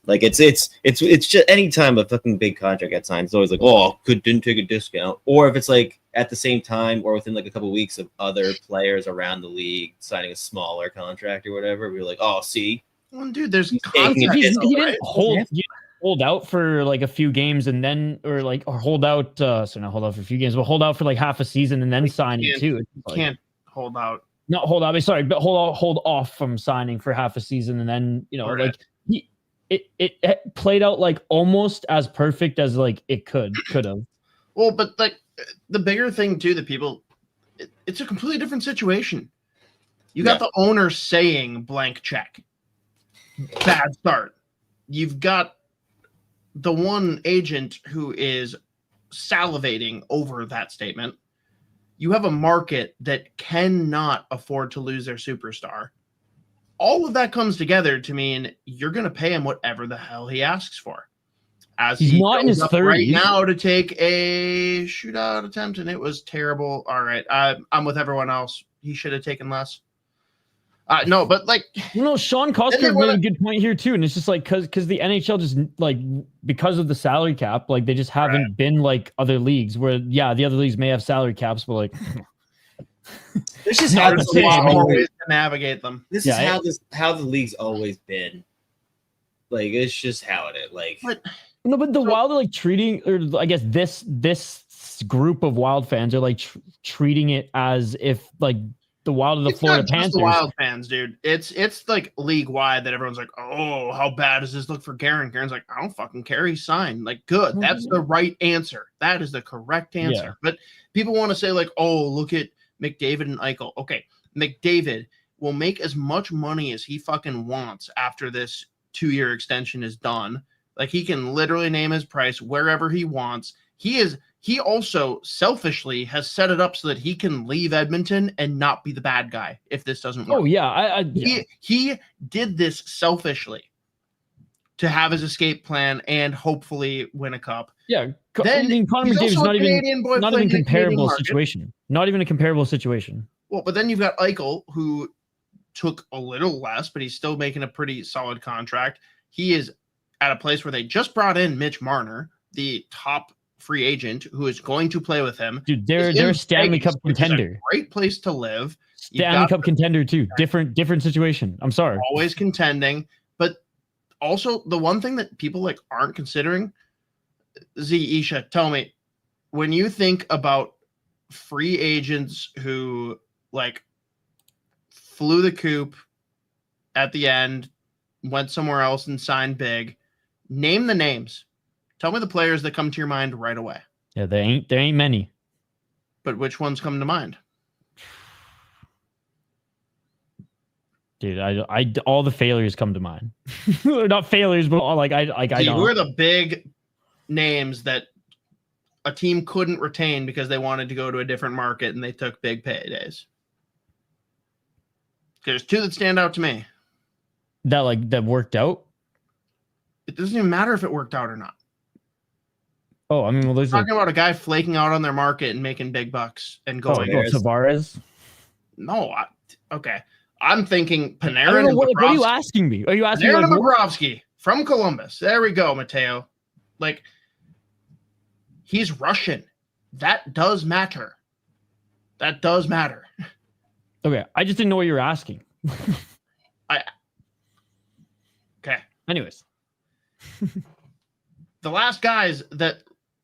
Like it's just any time a fucking big contract gets signed, it's always like, oh, didn't take a discount. Or if it's like at the same time or within like a couple of weeks of other players around the league signing a smaller contract or whatever, we're like, oh, see, well, dude, there's he didn't hold out for like a few games and then or hold out not hold out for a few games, but hold out for like half a season and then sign it too. Can't hold out. Not hold out, sorry, but hold off from signing for half a season and then like it played out like almost as perfect as like it could have. Well, but like the bigger thing too, that people, it's a completely different situation. You got the owner saying blank check, bad start. You've got the one agent who is salivating over that statement. You have a market that cannot afford to lose their superstar. All of that comes together to mean you're going to pay him whatever the hell he asks for. As he's not in his 30s right now to take a shootout attempt, and it was terrible. All right, I'm with everyone else. He should have taken less. No, but like Sean Kosker made a good point here too, and it's just like because the NHL just like because of the salary cap, like they just haven't been like other leagues where the other leagues may have salary caps, but like. This is how the ways to navigate them. This is how the league's always been. Like it's just how it is. Like, but the Wild are like treating, or I guess this group of Wild fans are like treating it as if like the Wild of the Florida Panthers. The Wild fans, dude. It's like league wide that everyone's like, oh, how bad does this look for Garen? Garen's like, I don't fucking care. He signed. Like, good. That's the right answer. That is the correct answer. Yeah. But people want to say like, oh, look at McDavid and Eichel. Okay, McDavid will make as much money as he fucking wants after this 2-year extension is done. Like he can literally name his price wherever he wants. He also selfishly has set it up so that he can leave Edmonton and not be the bad guy if this doesn't work. Oh yeah, He did this selfishly to have his escape plan and hopefully win a cup. Yeah. Then Connor McDavid's not even comparable situation. Not even a comparable situation. Well, but then you've got Eichel, who took a little less, but he's still making a pretty solid contract. He is at a place where they just brought in Mitch Marner, the top free agent who is going to play with him. Dude, they're a Stanley Cup contender. Great place to live. Stanley Cup contender too. Different situation. I'm sorry. Always contending, but also the one thing that people like aren't considering. Isha, tell me, when you think about free agents who like flew the coop at the end, went somewhere else and signed big, name the names. Tell me the players that come to your mind right away. Yeah, there ain't many. But which ones come to mind? Dude, I all the failures come to mind. Not failures, but all, who are the big names that a team couldn't retain because they wanted to go to a different market and they took big paydays? There's two that stand out to me. That worked out? It doesn't even matter if it worked out or not. Oh, I mean, well, there's talking about a guy flaking out on their market and making big bucks and going. Tavares? No, okay. I'm thinking Panarin and what are you asking me? Are you asking Panarin and Bobrovsky from Columbus? There we go, Mateo. Like, he's Russian. That does matter. That does matter. Okay, I just didn't know what you were asking. Okay. Anyways. The last guys that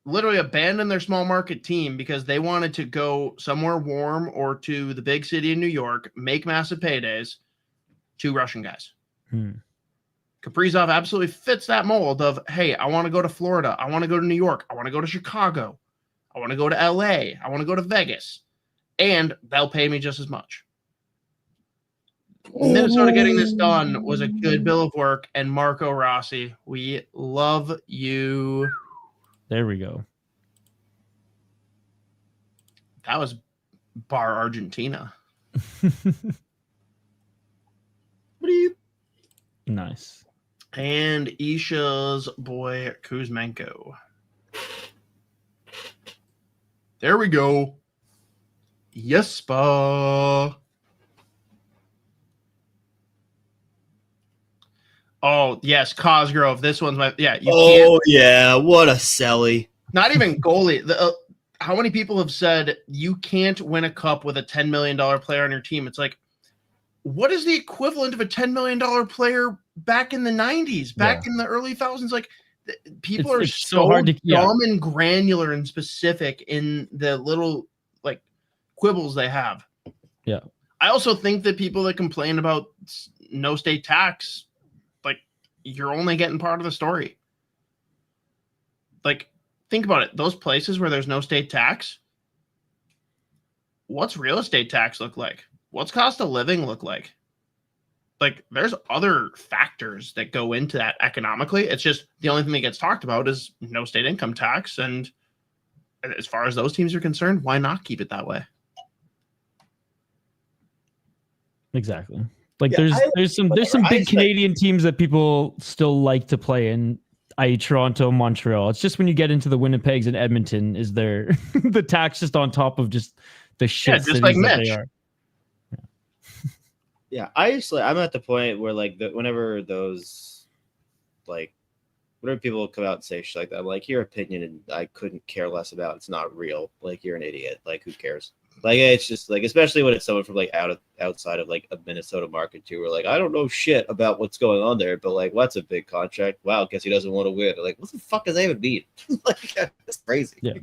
literally abandoned their small market team because they wanted to go somewhere warm or to the big city in New York, make massive paydays, two Russian guys. Kaprizov absolutely fits that mold of, hey, I want to go to Florida. I want to go to New York. I want to go to Chicago. I want to go to LA. I want to go to Vegas. And they'll pay me just as much. Minnesota getting this done was a good bill of work. And Marco Rossi, we love you. There we go. That was Bar Argentina. Nice. And Isha's boy Kuzmenko. There we go. Yes, pa. Oh, yes, Cosgrove. This one's my... Yeah. Yeah. What a selly. Not even goalie. How many people have said you can't win a cup with a $10 million player on your team? It's like, what is the equivalent of a $10 million player back in the 90s, back in the early thousands? Like, people are so hard to, dumb and granular and specific in the little, like, quibbles they have. Yeah. I also think that people that complain about no state tax, like, you're only getting part of the story. Like, think about it. Those places where there's no state tax, what's real estate tax look like? What's cost of living look like? Like, there's other factors that go into that economically. It's just the only thing that gets talked about is no state income tax. And as far as those teams are concerned, why not keep it that way? Exactly. Like, there's some big Canadian teams that people still like to play in. I.e. Toronto, Montreal. It's just when you get into the Winnipegs and Edmonton, is there the tax just on top of just the shit just like Mitch. They are. Yeah, I'm at the point where, like, whenever those, like, whenever people come out and say shit like that, I'm like, your opinion, and I couldn't care less about. It's not real. Like, you're an idiot. Like, who cares? Like, it's just like, especially when it's someone from like outside of like a Minnesota market too. We're like, I don't know shit about what's going on there, but like, what's a big contract? Wow, guess he doesn't want to win. Like, what the fuck does that even mean? Like, that's crazy. Yeah.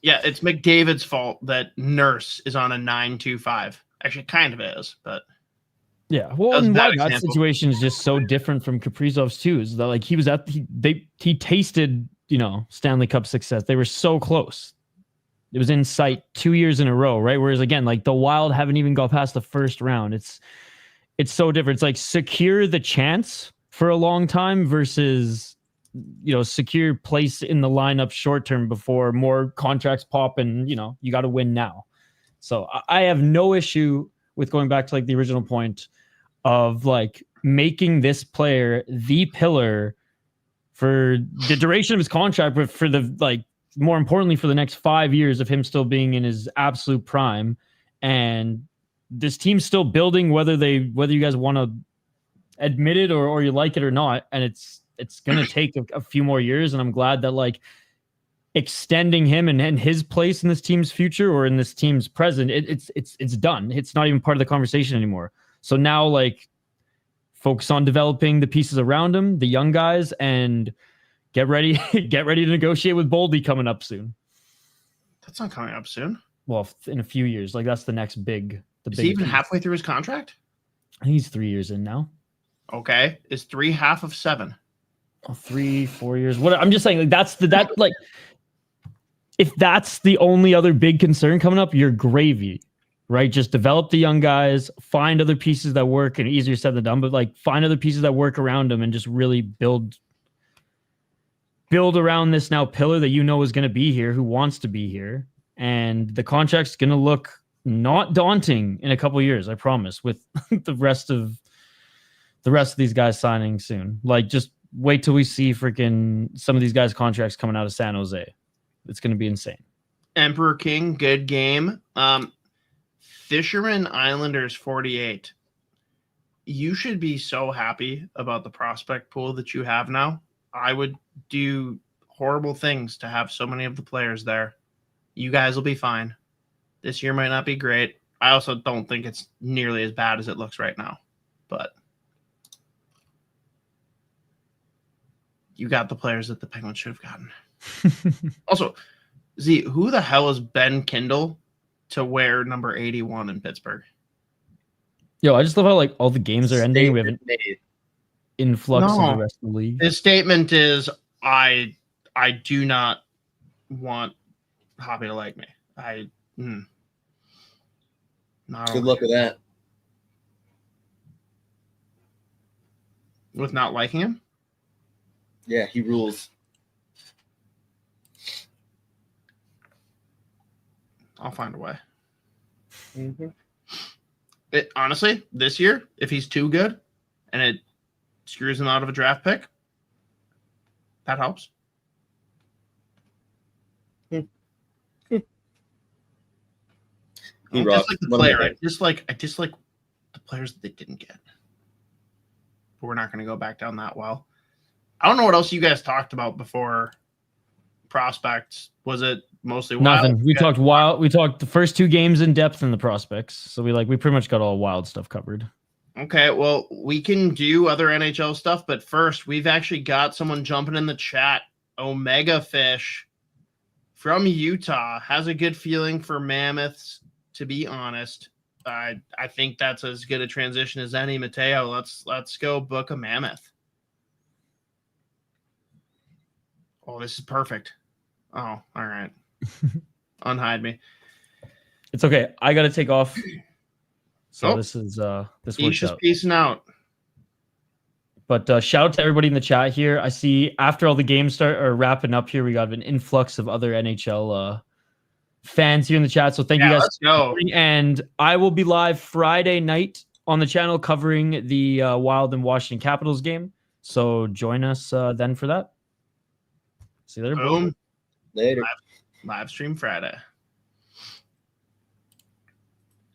Yeah, it's McDavid's fault that Nurse is on a 9.25. Actually, it kind of is, but yeah. Well, and that situation is just so different from Kaprizov's too. Is that like he was he tasted, Stanley Cup success. They were so close. It was in sight 2 years in a row, right? Whereas again, like the Wild haven't even got past the first round. It's so different. It's like secure the chance for a long time versus, secure place in the lineup short term before more contracts pop and, you got to win now. So I have no issue with going back to like the original point of like making this player the pillar for the duration of his contract, but for the like, more importantly, for the next 5 years of him still being in his absolute prime, and this team's still building, whether you guys want to admit it or you like it or not. And it's going to take a few more years. And I'm glad that like extending him and his place in this team's future or in this team's present, it's done. It's not even part of the conversation anymore. So now, like, focus on developing the pieces around him, the young guys, and get ready to negotiate with Boldy coming up soon. That's not coming up soon. Well, in a few years. Like, that's the next big. Is he even halfway through his contract? I think he's 3 years in now. Okay, is 3 half of 7? 3, 4 years. What I'm just saying, like if that's the only other big concern coming up, you're gravy, right? Just develop the young guys, find other pieces that work, and easier said than done, but like find other pieces that work around them and just really build around this now pillar that you know is going to be here, who wants to be here. And the contract's going to look not daunting in a couple of years, I promise, with the rest of these guys signing soon. Like, just wait till we see freaking some of these guys' contracts coming out of San Jose. It's going to be insane. Emperor King, good game. Fisherman Islanders 48. You should be so happy about the prospect pool that you have now. I would do horrible things to have so many of the players there. You guys will be fine. This year might not be great. I also don't think it's nearly as bad as it looks right now. But you got the players that the Penguins should have gotten. Also, Z, who the hell is Ben Kindle to wear number 81 in Pittsburgh? Yo, I just love how like all the games are ending. We have an influx of the rest of the league. His statement is, I do not want Hoppy to like me. Good luck with that. With not liking him? Yeah, he rules. I'll find a way. Mm-hmm. Honestly, this year, if he's too good and it screws him out of a draft pick, that helps. I just like the player. I dislike the players that they didn't get. But we're not going to go back down that well. I don't know what else you guys talked about before prospects. Was it mostly Wild? Nothing. We talked Wild. We talked the first 2 games in depth in the prospects. So we pretty much got all Wild stuff covered. Okay, well, we can do other NHL stuff, but first, we've actually got someone jumping in the chat. Omega Fish from Utah has a good feeling for Mammoths, to be honest. I think that's as good a transition as any. Mateo, let's go book a Mammoth. Oh, this is perfect. Oh, all right. Unhide me. It's okay. I got to take off. So this works out. Peacing out. But shout out to everybody in the chat here. I see after all the games start or wrapping up here, we got an influx of other NHL fans here in the chat. So thank you guys. Let's go. And I will be live Friday night on the channel covering the Wild and Washington Capitals game. So join us then for that. See you later. Boom. Later. Live stream Friday.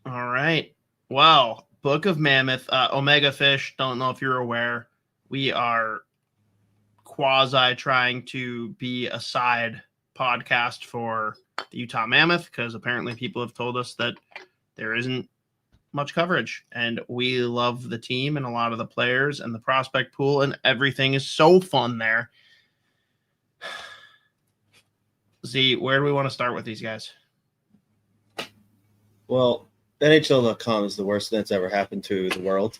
All right. Well, Book of Mammoth, Omega Fish. Don't know if you're aware. We are quasi trying to be a side podcast for the Utah Mammoth because apparently people have told us that there isn't much coverage. And we love the team and a lot of the players and the prospect pool, and everything is so fun there. Z, where do we want to start with these guys? Well, NHL.com is the worst thing that's ever happened to the world.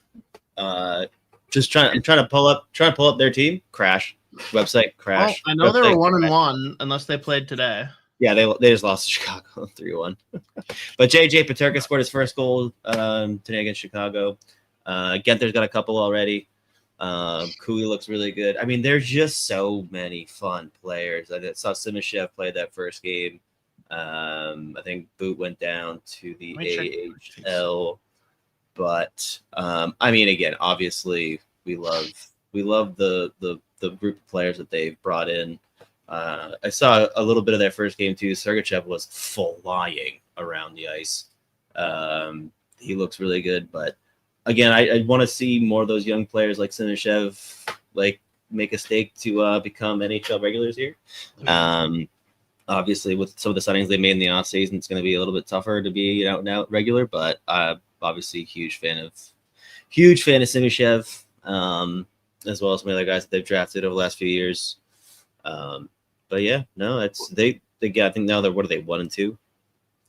I'm trying to pull up their team. Crash. Website crash. Well, I know they were 1-1 unless they played today. Yeah, they just lost to Chicago 3-1. But JJ Peterka scored his first goal today against Chicago. Genther's got a couple already. Cooley looks really good. I mean, there's just so many fun players. I saw Simashev play that first game. I think Boot went down to the AHL. But I mean, again, obviously we love the group of players that they've brought in. I saw a little bit of their first game too. Sergachev was flying around the ice. He looks really good, but again, I want to see more of those young players like Simashev make a stake to become NHL regulars here. Obviously, with some of the signings they made in the off season, it's going to be a little bit tougher to be an out and out regular. But I'm obviously huge fan of Simishev, as well as some other guys that they've drafted over the last few years. But yeah, no, that's they got. I think now they're what are they 1-2?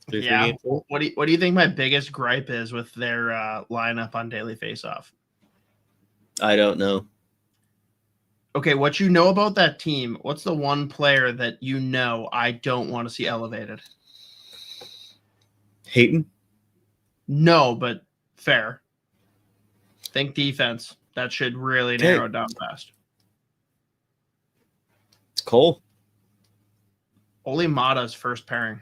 Yeah. What do you think my biggest gripe is with their lineup on daily faceoff? I don't know. Okay, what you know about that team? What's the one player that you know I don't want to see elevated? Hayton? No, but fair. Think defense. That should really narrow it down fast. It's Cole. Oli Mata's first pairing.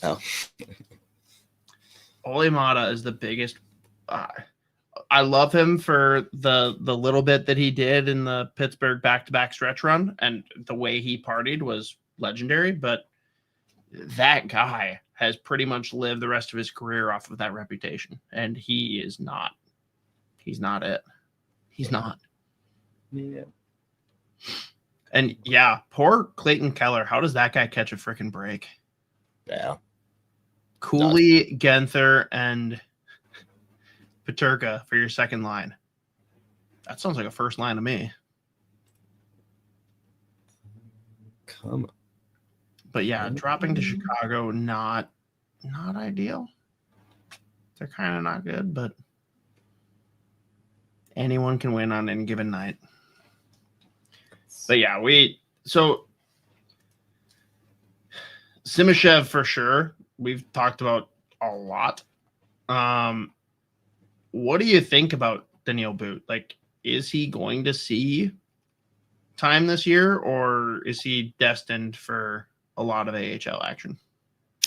Oh. Oli Mata is the biggest. I love him for the little bit that he did in the Pittsburgh back-to-back stretch run, and the way he partied was legendary. But that guy has pretty much lived the rest of his career off of that reputation, and he is not. He's not it. He's not. Yeah. And yeah, poor Clayton Keller. How does that guy catch a freaking break? Yeah. Cooley, Genther, and Peterka for your second line. That sounds like a first line to me. Come on. But yeah, dropping to Chicago, not ideal. They're kind of not good, but anyone can win on any given night. But yeah, so Simishev for sure. We've talked about a lot. What do you think about Daniil Boot? Like, is he going to see time this year, or is he destined for a lot of AHL action?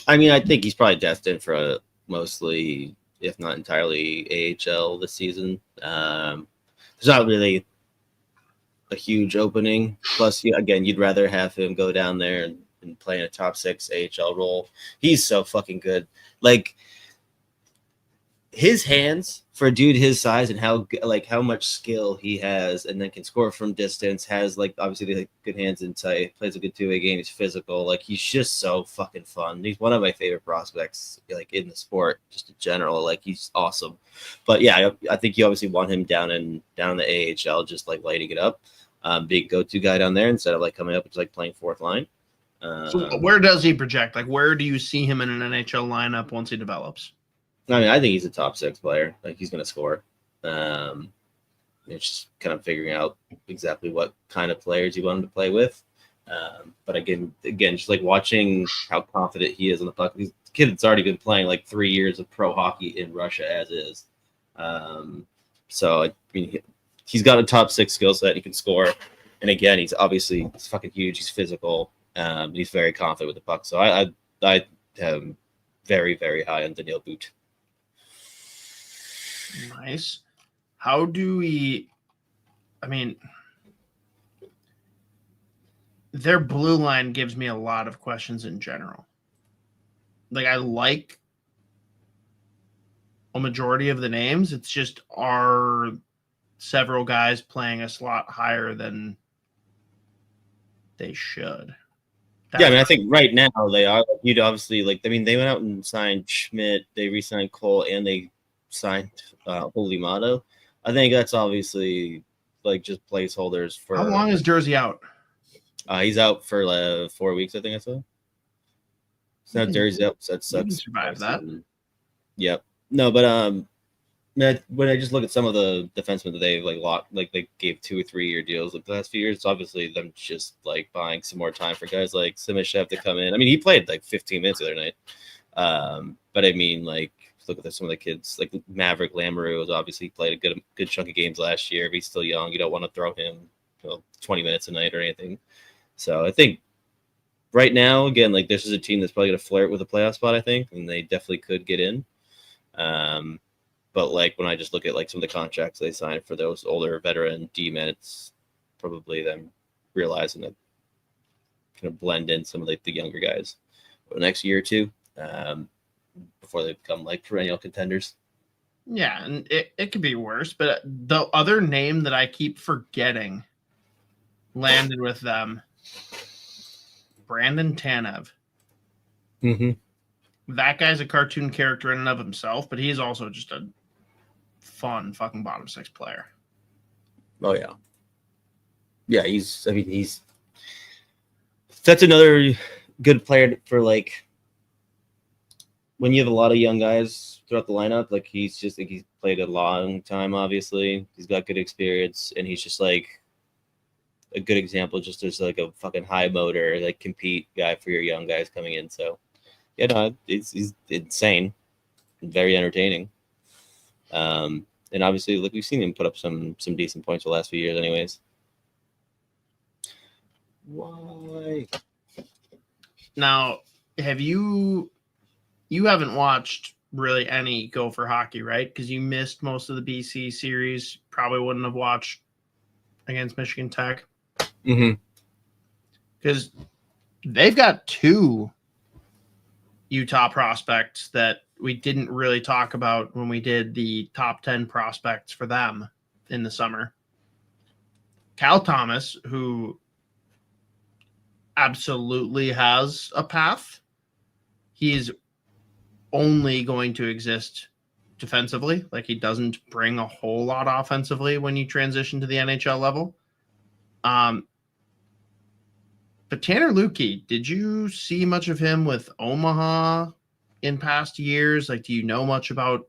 I mean, I think he's probably destined for a mostly, if not entirely, AHL this season. There's not really a huge opening. Plus, again, you'd rather have him go down there and play in a top 6 AHL role. He's so fucking good. Like, his hands for a dude his size and how much skill he has, and then can score from distance, has obviously the good hands in sight, plays a good 2-way game, he's physical, he's just so fucking fun. He's one of my favorite prospects in the sport just in general. He's awesome. But yeah, I think you obviously want him down in the AHL, just lighting it up, being go-to guy down there instead of coming up and playing fourth line. So where does he project? Where do you see him in an NHL lineup once he develops? I mean, I think he's a top 6 player. He's going to score. It's just kind of figuring out exactly what kind of players you want him to play with. But again, just watching how confident he is on the puck. This kid's already been playing 3 years of pro hockey in Russia as is. So I mean, he's got a top 6 skill set. He can score, and again, he's fucking huge. He's physical. He's very confident with the puck. So I am very, very high on Daniil Boot. Nice. How do we? I mean, their blue line gives me a lot of questions in general. I like a majority of the names. It's just, are several guys playing a slot higher than they should? Yeah, I mean, I think right now they are. You'd obviously they went out and signed Schmidt, they re-signed Cole, and they signed Oli Mata. I think that's obviously just placeholders for. How long is Jersey out? He's out for 4 weeks, I think I saw. It's not Jersey up, so that sucks. You can survive that. Yep. No, but when I just look at some of the defensemen that they've they gave 2 or 3 year deals the last few years, it's obviously them just buying some more time for guys like Simishev to come in. I mean, he played 15 minutes the other night. But I mean, look at some of the kids, Maverick Lamoureux has obviously played a good chunk of games last year. But he's still young. You don't want to throw him 20 minutes a night or anything. So I think right now, again, this is a team that's probably going to flirt with a playoff spot, I think, and they definitely could get in. But when I just look at some of the contracts they signed for those older veteran D-men, it's probably them realizing that kind of blend in some of the younger guys for the next year or two. Before they become perennial contenders. Yeah, and it could be worse, but the other name that I keep forgetting landed with them. Brandon Tanev. Mm-hmm. That guy's a cartoon character in and of himself, but he's also just a fun fucking bottom six player. Oh yeah. Yeah, that's another good player for like when you have a lot of young guys throughout the lineup. Like he's played a long time, obviously. He's got good experience, and he's just like a good example, just as like a fucking high motor, like compete guy for your young guys coming in. So yeah, no, he's insane, very entertaining. And obviously, like we've seen him put up some decent points the last few years, anyways. Why? Now, you haven't watched really any Gopher hockey, right? Because you missed most of the BC series. Probably wouldn't have watched against Michigan Tech. Mm-hmm. Because they've got 2 Utah prospects that we didn't really talk about when we did the top 10 prospects for them in the summer. Cal Thomas, who absolutely has a path. He's only going to exist defensively. Like he doesn't bring a whole lot offensively when you transition to the NHL level. But Tanner Lukey, did you see much of him with Omaha in past years? Like, do you know much about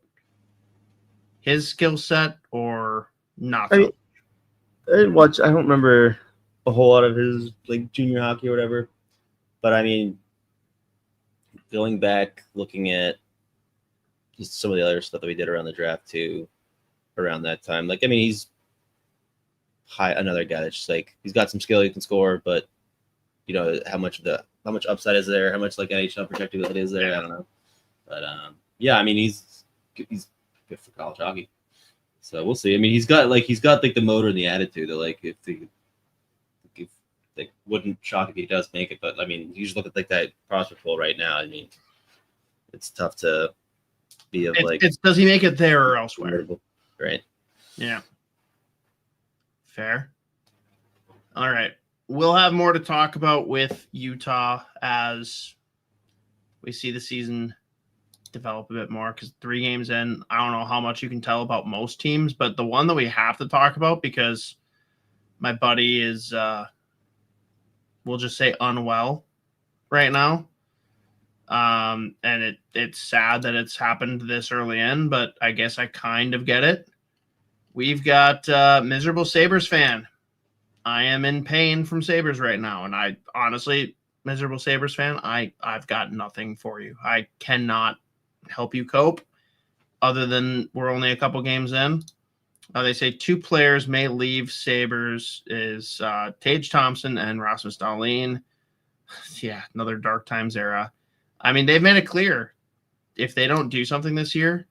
his skill set or not? I didn't watch. I don't remember a whole lot of his like junior hockey or whatever. But I mean, going back, looking at just some of the other stuff that we did around the draft too, around that time. Like, I mean, he's another guy that's just like he's got some skill, he can score, but you know how much upside is there, how much like NHL projectability is there, I don't know. But yeah, I mean he's good for college hockey, so we'll see. I mean he's got like the motor and the attitude that like if wouldn't shock if he does make it, but I mean you just look at like that prospect pool right now. I mean it's tough to be of like does he make it there or elsewhere? Right. Yeah. Fair. All right. We'll have more to talk about with Utah as we see the season develop a bit more because 3 games in, I don't know how much you can tell about most teams, but the one that we have to talk about because my buddy is, we'll just say unwell right now. And it's sad that it's happened this early in, but I guess I kind of get it. We've got miserable Sabres fan. I am in pain from Sabres right now. And I honestly, miserable Sabres fan, I've got nothing for you. I cannot help you cope other than we're only a couple games in. They say 2 players may leave Sabres is Tage Thompson and Rasmus Dahlin. Yeah, another dark times era. I mean, they've made it clear if they don't do something this year,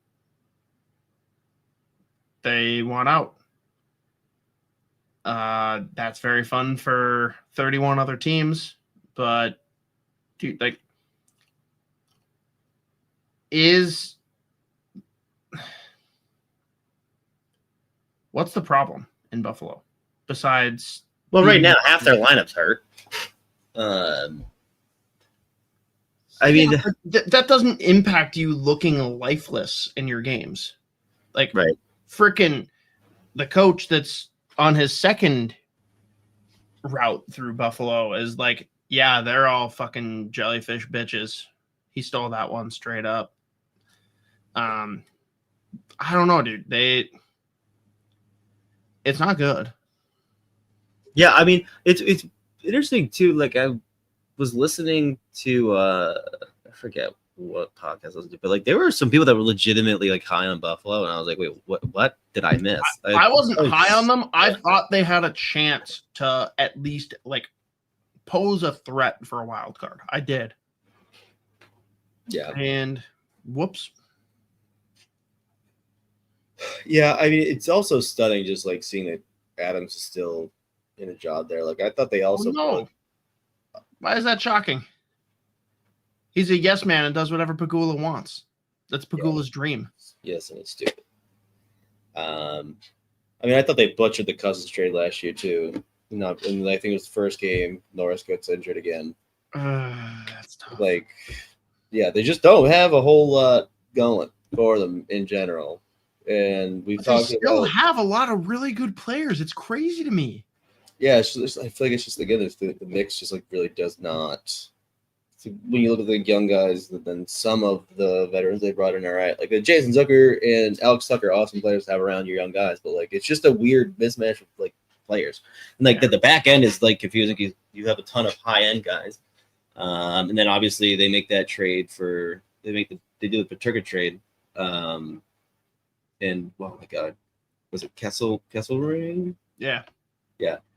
they want out. That's very fun for 31 other teams, but dude, like, what's the problem in Buffalo besides? Well, right now half their lineup's hurt. I mean, that doesn't impact you looking lifeless in your games. Like, right. Freaking the coach that's on his second route through Buffalo is like, yeah, they're all fucking jellyfish bitches. He stole that one straight up. I don't know, dude. It's not good. Yeah, I mean, it's interesting too. Like I was listening to I forget what podcast I was doing, but like there were some people that were legitimately like high on Buffalo, and I was like, wait, what did I miss? I wasn't high on them. I thought they had a chance to at least like pose a threat for a wild card. I did. Yeah. And whoops. Yeah, I mean, it's also stunning just like seeing that Adams is still in a job there. Like I thought they also. No. Why is that shocking? He's a yes man and does whatever Pagula wants. That's Pagula's dream. Yes, and it's stupid. I mean, I thought they butchered the Cousins trade last year too. And I think it was the first game. Norris gets injured again. That's tough. Like, yeah, they just don't have a whole lot going for them in general. And we've But they talked still about, have a lot of really good players. It's crazy to me. yeah, I feel like it's just, again, the mix just like really does not. So when you look at the young guys, then some of the veterans they brought in are right. Like Jason Zucker and Alex Tucker, awesome players to have around your young guys, but like it's just a weird mismatch of like players. And like the back end is like confusing. You have a ton of high end guys, and then obviously they make that trade for they do the Paterka trade, and oh my god, was it Kesselring? Yeah.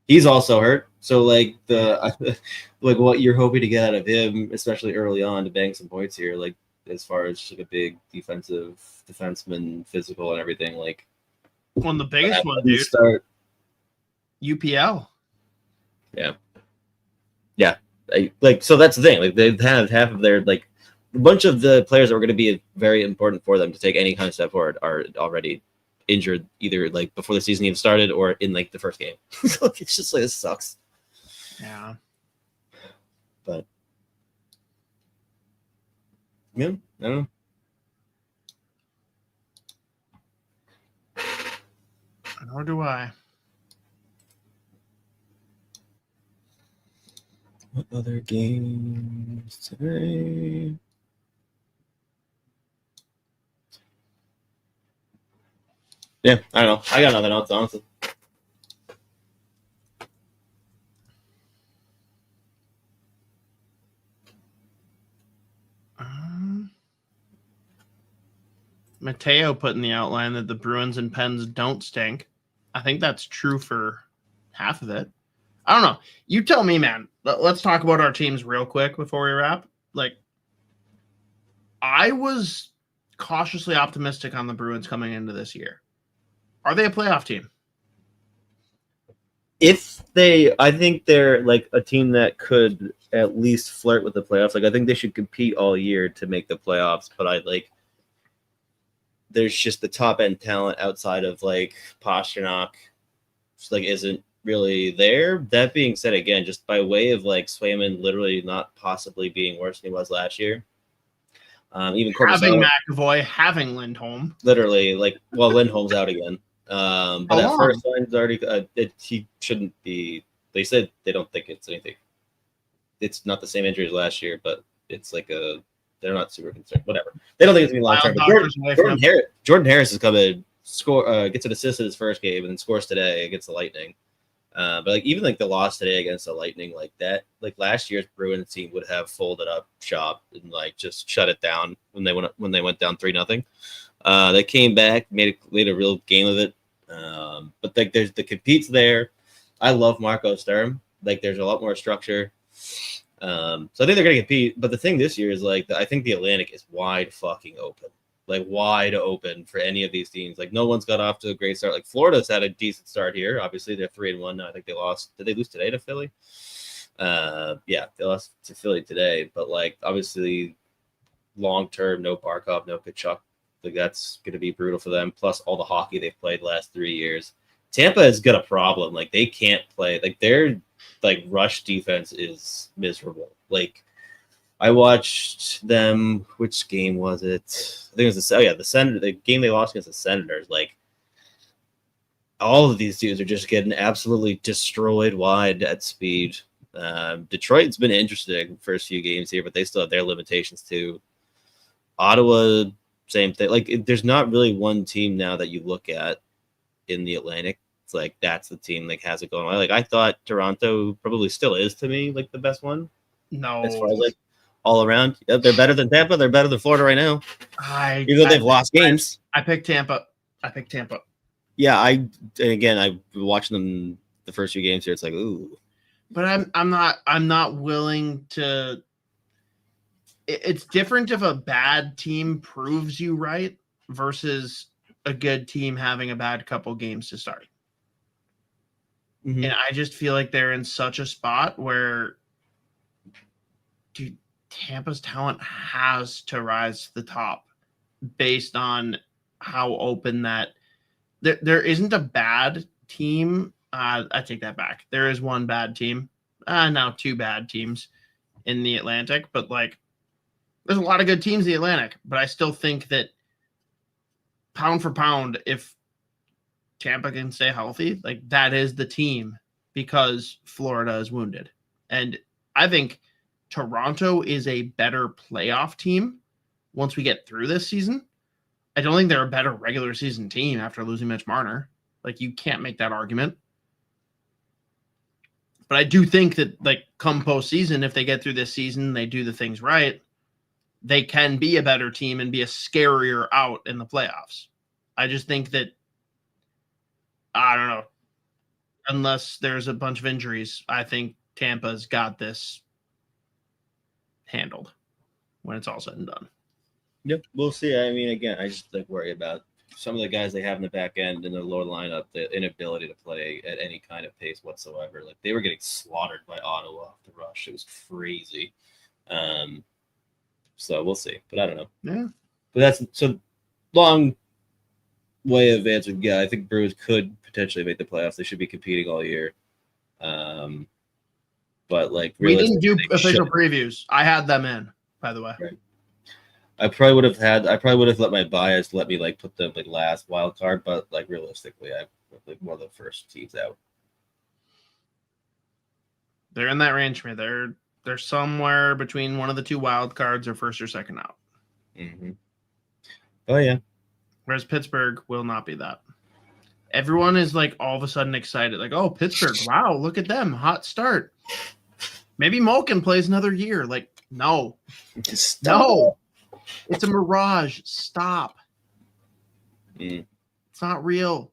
He's also hurt. So like like what you're hoping to get out of him, especially early on, to bang some points here, like as far as like a big defenseman, physical and everything. Like One of the biggest one, dude. Start. UPL. Yeah. So that's the thing. Like they have half of their like a bunch of the players that were going to be very important for them to take any kind of step forward are already injured, either like before the season even started or in like the first game. So it's just like this sucks. Yeah. But yeah, I don't know. Nor do I. What other games today? Yeah, I don't know. I got nothing else, honestly. Mateo put in the outline that the Bruins and Pens don't stink. I think that's true for half of it. I don't know. You tell me, man. Let's talk about our teams real quick before we wrap. Like, I was cautiously optimistic on the Bruins coming into this year. Are they a playoff team? I think they're like a team that could at least flirt with the playoffs. Like, I think they should compete all year to make the playoffs. But there's just the top end talent outside of like Pasternak, just like isn't really there. That being said, again, just by way of like Swayman literally not possibly being worse than he was last year. Even having McAvoy, having Lindholm, literally Lindholm's out again. But that first line's already he shouldn't be. They said they don't think it's anything. It's not the same injury as last year, but it's like they're not super concerned. Whatever. They don't think it's gonna be long term. Jordan Harris is coming gets an assist in his first game and then scores today against the Lightning. But like even like the loss today against the Lightning, like that, like last year's Bruins team would have folded up shop and like just shut it down when they went down 3-0. They came back, made a real game of it. But like there's the competes there. I love Marco Sturm. Like there's a lot more structure. So I think they're gonna compete. But the thing this year is like I think the Atlantic is wide fucking open. Like wide open for any of these teams. Like no one's got off to a great start. Like Florida's had a decent start here. Obviously they're 3-1 now. I think they lost. Did they lose today to Philly? Yeah, they lost to Philly today. But like obviously long term, no Barkov, no Kachuk. Like that's gonna be brutal for them. Plus all the hockey they've played the last 3 years. Tampa has got a problem. Like they can't play. Like their like rush defense is miserable. Like I watched them. Which game was it? I think it was the Senator. The game they lost against the Senators. Like all of these dudes are just getting absolutely destroyed wide at speed. Detroit's been interesting first few games here, but they still have their limitations too. Ottawa, same thing. Like there's not really one team now that you look at in the Atlantic. It's like that's the team like has it going on. Like I thought Toronto probably still is to me like the best one. No, as far as like all around, yep, they're better than Tampa. They're better than Florida right now. Even though they've lost games. I picked Tampa. Yeah, and again I've been watching them the first few games here. It's like ooh, but I'm not willing to. It's different if a bad team proves you right versus a good team having a bad couple games to start. Mm-hmm. And I just feel like they're in such a spot where, dude, Tampa's talent has to rise to the top based on how open that there isn't a bad team. I take that back. There is one bad team. Now two bad teams in the Atlantic, but like there's a lot of good teams in the Atlantic, but I still think that pound for pound, if Tampa can stay healthy, like that is the team because Florida is wounded. And I think Toronto is a better playoff team once we get through this season. I don't think they're a better regular season team after losing Mitch Marner. Like, you can't make that argument. But I do think that, like, come postseason, if they get through this season, they do the things right, they can be a better team and be a scarier out in the playoffs. I just think that, I don't know, unless there's a bunch of injuries, I think Tampa's got this handled when it's all said and done. Yep, we'll see. I mean, again, I just like worry about some of the guys they have in the back end and the lower lineup, the inability to play at any kind of pace whatsoever. Like, they were getting slaughtered by Ottawa off the rush. It was crazy. So we'll see, but I don't know. Yeah. But that's so long way of answering. Yeah, I think Bruins could potentially make the playoffs. They should be competing all year. But like, we didn't do official should. Previews. I had them in, by the way. Right. I probably would have let my bias let me like put them like last wild card, but like realistically, I like one of the first teams out. They're in that range for me. They're somewhere between one of the two wild cards or first or second out. Mm-hmm. Oh yeah. Whereas Pittsburgh will not be that. Everyone is like all of a sudden excited, like, oh, Pittsburgh, wow, look at them, hot start. Maybe Malkin plays another year. Like, no, no, it's a mirage. Stop. It's not real.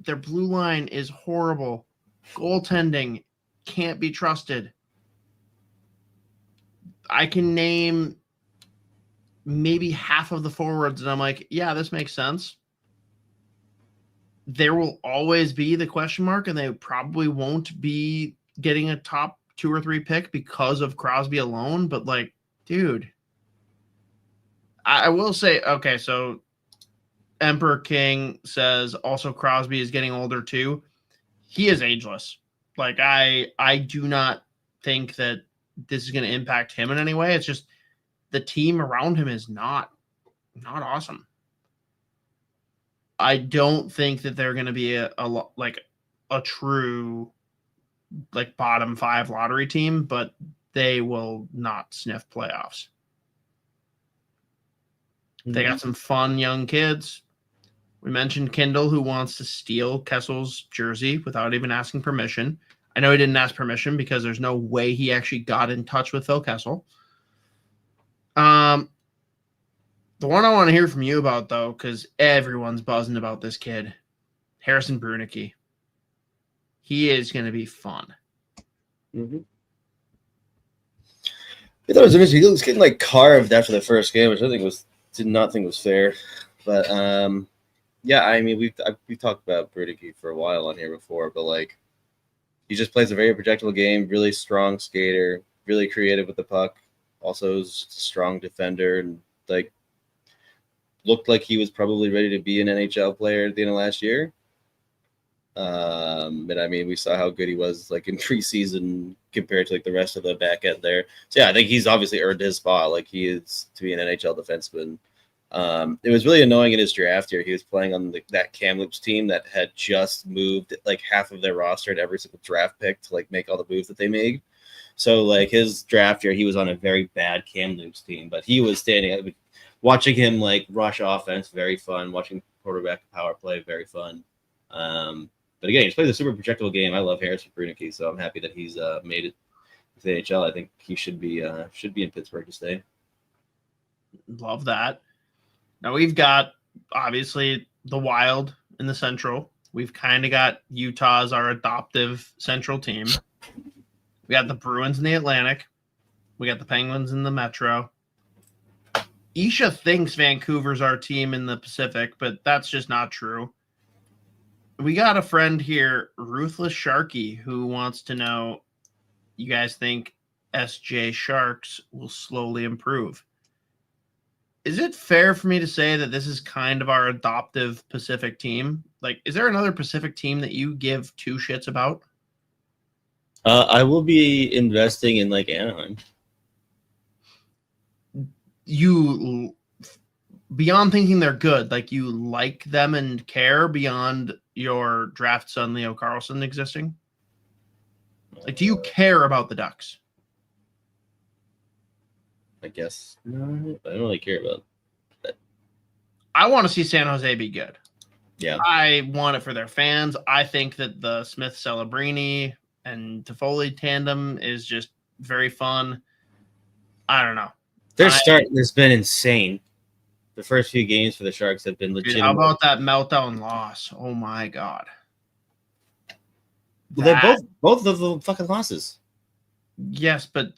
Their blue line is horrible. Goaltending can't be trusted. I can name maybe half of the forwards, and I'm like, yeah, this makes sense. There will always be the question mark, and they probably won't be getting a top 2 or 3 pick because of Crosby alone. But like, dude, I will say, okay, so Emperor King says also Crosby is getting older too. He is ageless. Like, I do not think that this is going to impact him in any way. It's just the team around him is not awesome. I don't think that they're going to be a true like bottom 5 lottery team, but they will not sniff playoffs. Mm-hmm. They got some fun young kids. We mentioned Kindle, who wants to steal Kessel's jersey without even asking permission. I know he didn't ask permission because there's no way he actually got in touch with Phil Kessel. The one I want to hear from you about, though, because everyone's buzzing about this kid, Harrison Brunicky. He is going to be fun. Mm-hmm. I thought it was interesting. He was getting like carved after the first game, which I did not think was fair. But yeah, I mean, we've talked about Brunicky for a while on here before, but like, he just plays a very projectable game. Really strong skater, really creative with the puck. Also, is a strong defender, and like, looked like he was probably ready to be an NHL player at the end of last year. And I mean, we saw how good he was like in preseason compared to like the rest of the back end there. So yeah, I think he's obviously earned his spot. Like, he is to be an NHL defenseman. It was really annoying in his draft year. He was playing on that Kamloops team that had just moved like half of their roster at every single draft pick to like make all the moves that they made. So like his draft year, he was on a very bad Kamloops team, but he was standing. Watching him like rush offense, very fun. Watching quarterback power play, very fun. But again, he's played a super projectable game. I love Harrison Brunicky, so I'm happy that he's made it to the NHL. I think he should be in Pittsburgh to stay. Love that. Now we've got obviously the Wild in the Central. We've kind of got Utah as our adoptive Central team. We got the Bruins in the Atlantic. We got the Penguins in the Metro. Isha thinks Vancouver's our team in the Pacific, but that's just not true. We got a friend here, Ruthless Sharky, who wants to know, you guys think SJ Sharks will slowly improve? Is it fair for me to say that this is kind of our adoptive Pacific team? Like, is there another Pacific team that you give 2 shits about? I will be investing in like Anaheim. you beyond thinking they're good, like you like them and care beyond your draft son Leo Carlson existing? Like, do you care about the Ducks? I guess no, I don't really care about that. I want to see San Jose be good. Yeah, I want it for their fans. I think that the Smith Celebrini and Toffoli tandem is just very fun. I don't know. their start has been insane. The first few games for the Sharks have been Dude, legitimate. how about that meltdown loss? Oh my god. Well, they're both of the fucking losses. Yes, but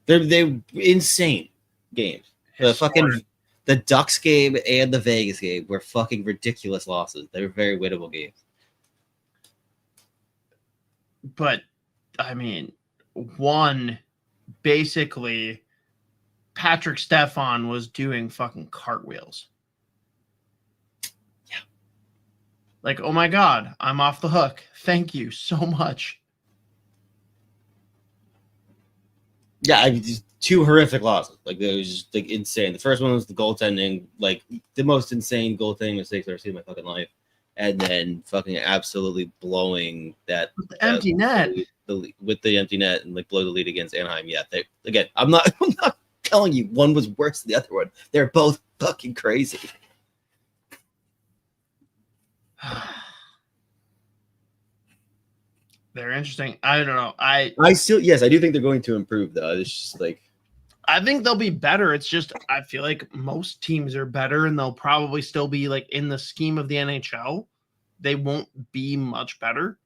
They're insane games. The Ducks game and the Vegas game were fucking ridiculous losses. They were very winnable games. But I mean, one basically Patrick Stefan was doing fucking cartwheels. Yeah. Like, oh my god, I'm off the hook. Thank you so much. Yeah, I mean, just two horrific losses. Like, it was just like insane. The first one was the goaltending, like the most insane goaltending mistakes I've ever seen in my fucking life. And then fucking absolutely blowing that With the empty net. With the empty net and like blow the lead against Anaheim. Yeah, again, I'm not telling you one was worse than the other one. They're both fucking crazy. They're interesting. I don't know. I still, yes, I do think they're going to improve though. It's just like, I think they'll be better. It's just I feel like most teams are better and they'll probably still be like in the scheme of the NHL. They won't be much better,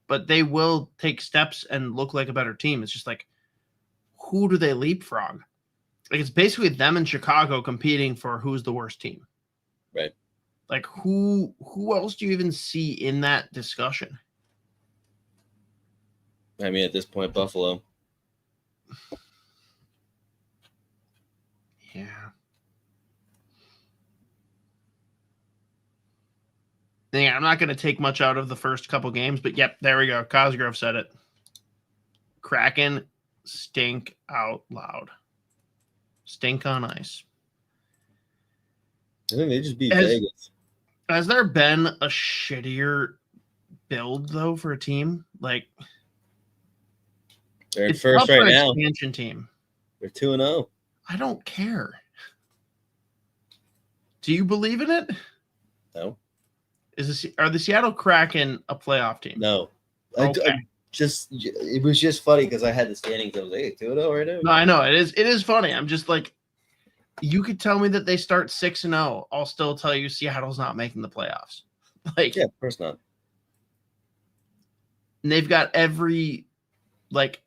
but they will take steps and look like a better team. It's just like, who do they leapfrog? Like, it's basically them in Chicago competing for who's the worst team. right. Like, who else do you even see in that discussion? I mean, at this point, Buffalo. Yeah. Yeah, I'm not going to take much out of the first couple games, but yep, there we go. Cosgrove said it. Kraken stink out loud. Stink on ice. I think they just beat Vegas. Has there been a shittier build, though, for a team? Like, They're in it's first tough for right an now. expansion team. They're 2-0. I don't care. Do you believe in it? No. Are the Seattle Kraken a playoff team? No. Okay. It was just funny because I had the standings. I was like, hey, 2-0 right now. No, I know. It is funny. I'm just like, you could tell me that they start 6-0. I'll still tell you Seattle's not making the playoffs. Like, Yeah, of course not. and they've got every like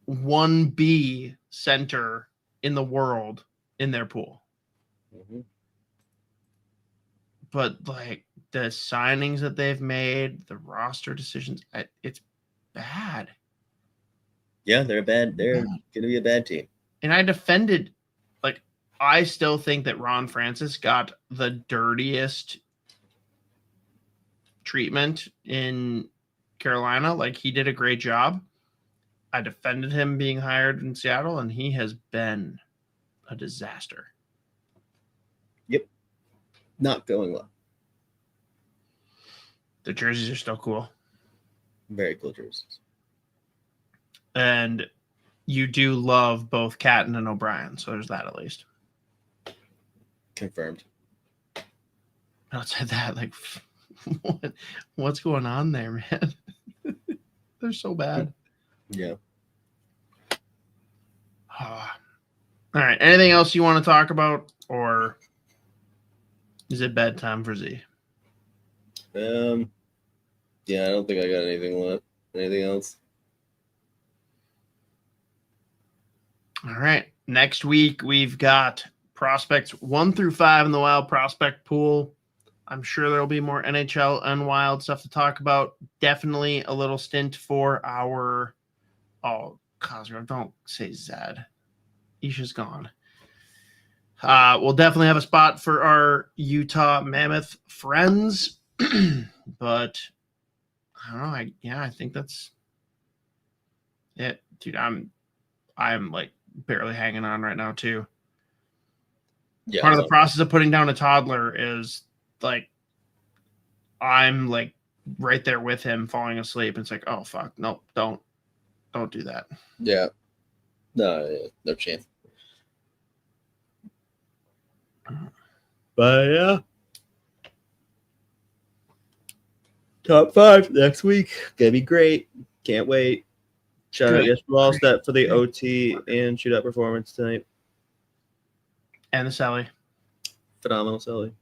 1B center in the world in their pool. Mm-hmm. But like the signings that they've made, the roster decisions, it's bad. Yeah, they're going to be a bad team. And I defended, like, I still think that Ron Francis got the dirtiest treatment in Carolina. Like, he did a great job. I defended him being hired in Seattle, and he has been a disaster. Yep. Not going well. The jerseys are still cool. Very cool jerseys. And you do love both Catton and O'Brien, so there's that at least. Confirmed. Outside that, like, what's going on there, man? They're so bad. Yeah. All right. Anything else you want to talk about, or is it bedtime for Z? Yeah, I don't think I got anything left. Anything else? All right. Next week, we've got prospects 1 through 5 in the Wild prospect pool. I'm sure there'll be more NHL and Wild stuff to talk about. Definitely a little stint for our... Oh, Cosgrove, don't say Zed. Isha's gone. We'll definitely have a spot for our Utah Mammoth friends. But I don't know. I think that's it. Dude, I'm like barely hanging on right now too. Yeah, Part of the process of putting down a toddler is like I'm like right there with him falling asleep. It's like, oh fuck, nope, don't do that. Yeah. No chance. But yeah. Top 5 next week. Gonna be great. Can't wait. Shout out Good. Yeshua for the OT and shootout performance tonight. And the Sally. Phenomenal, Sally.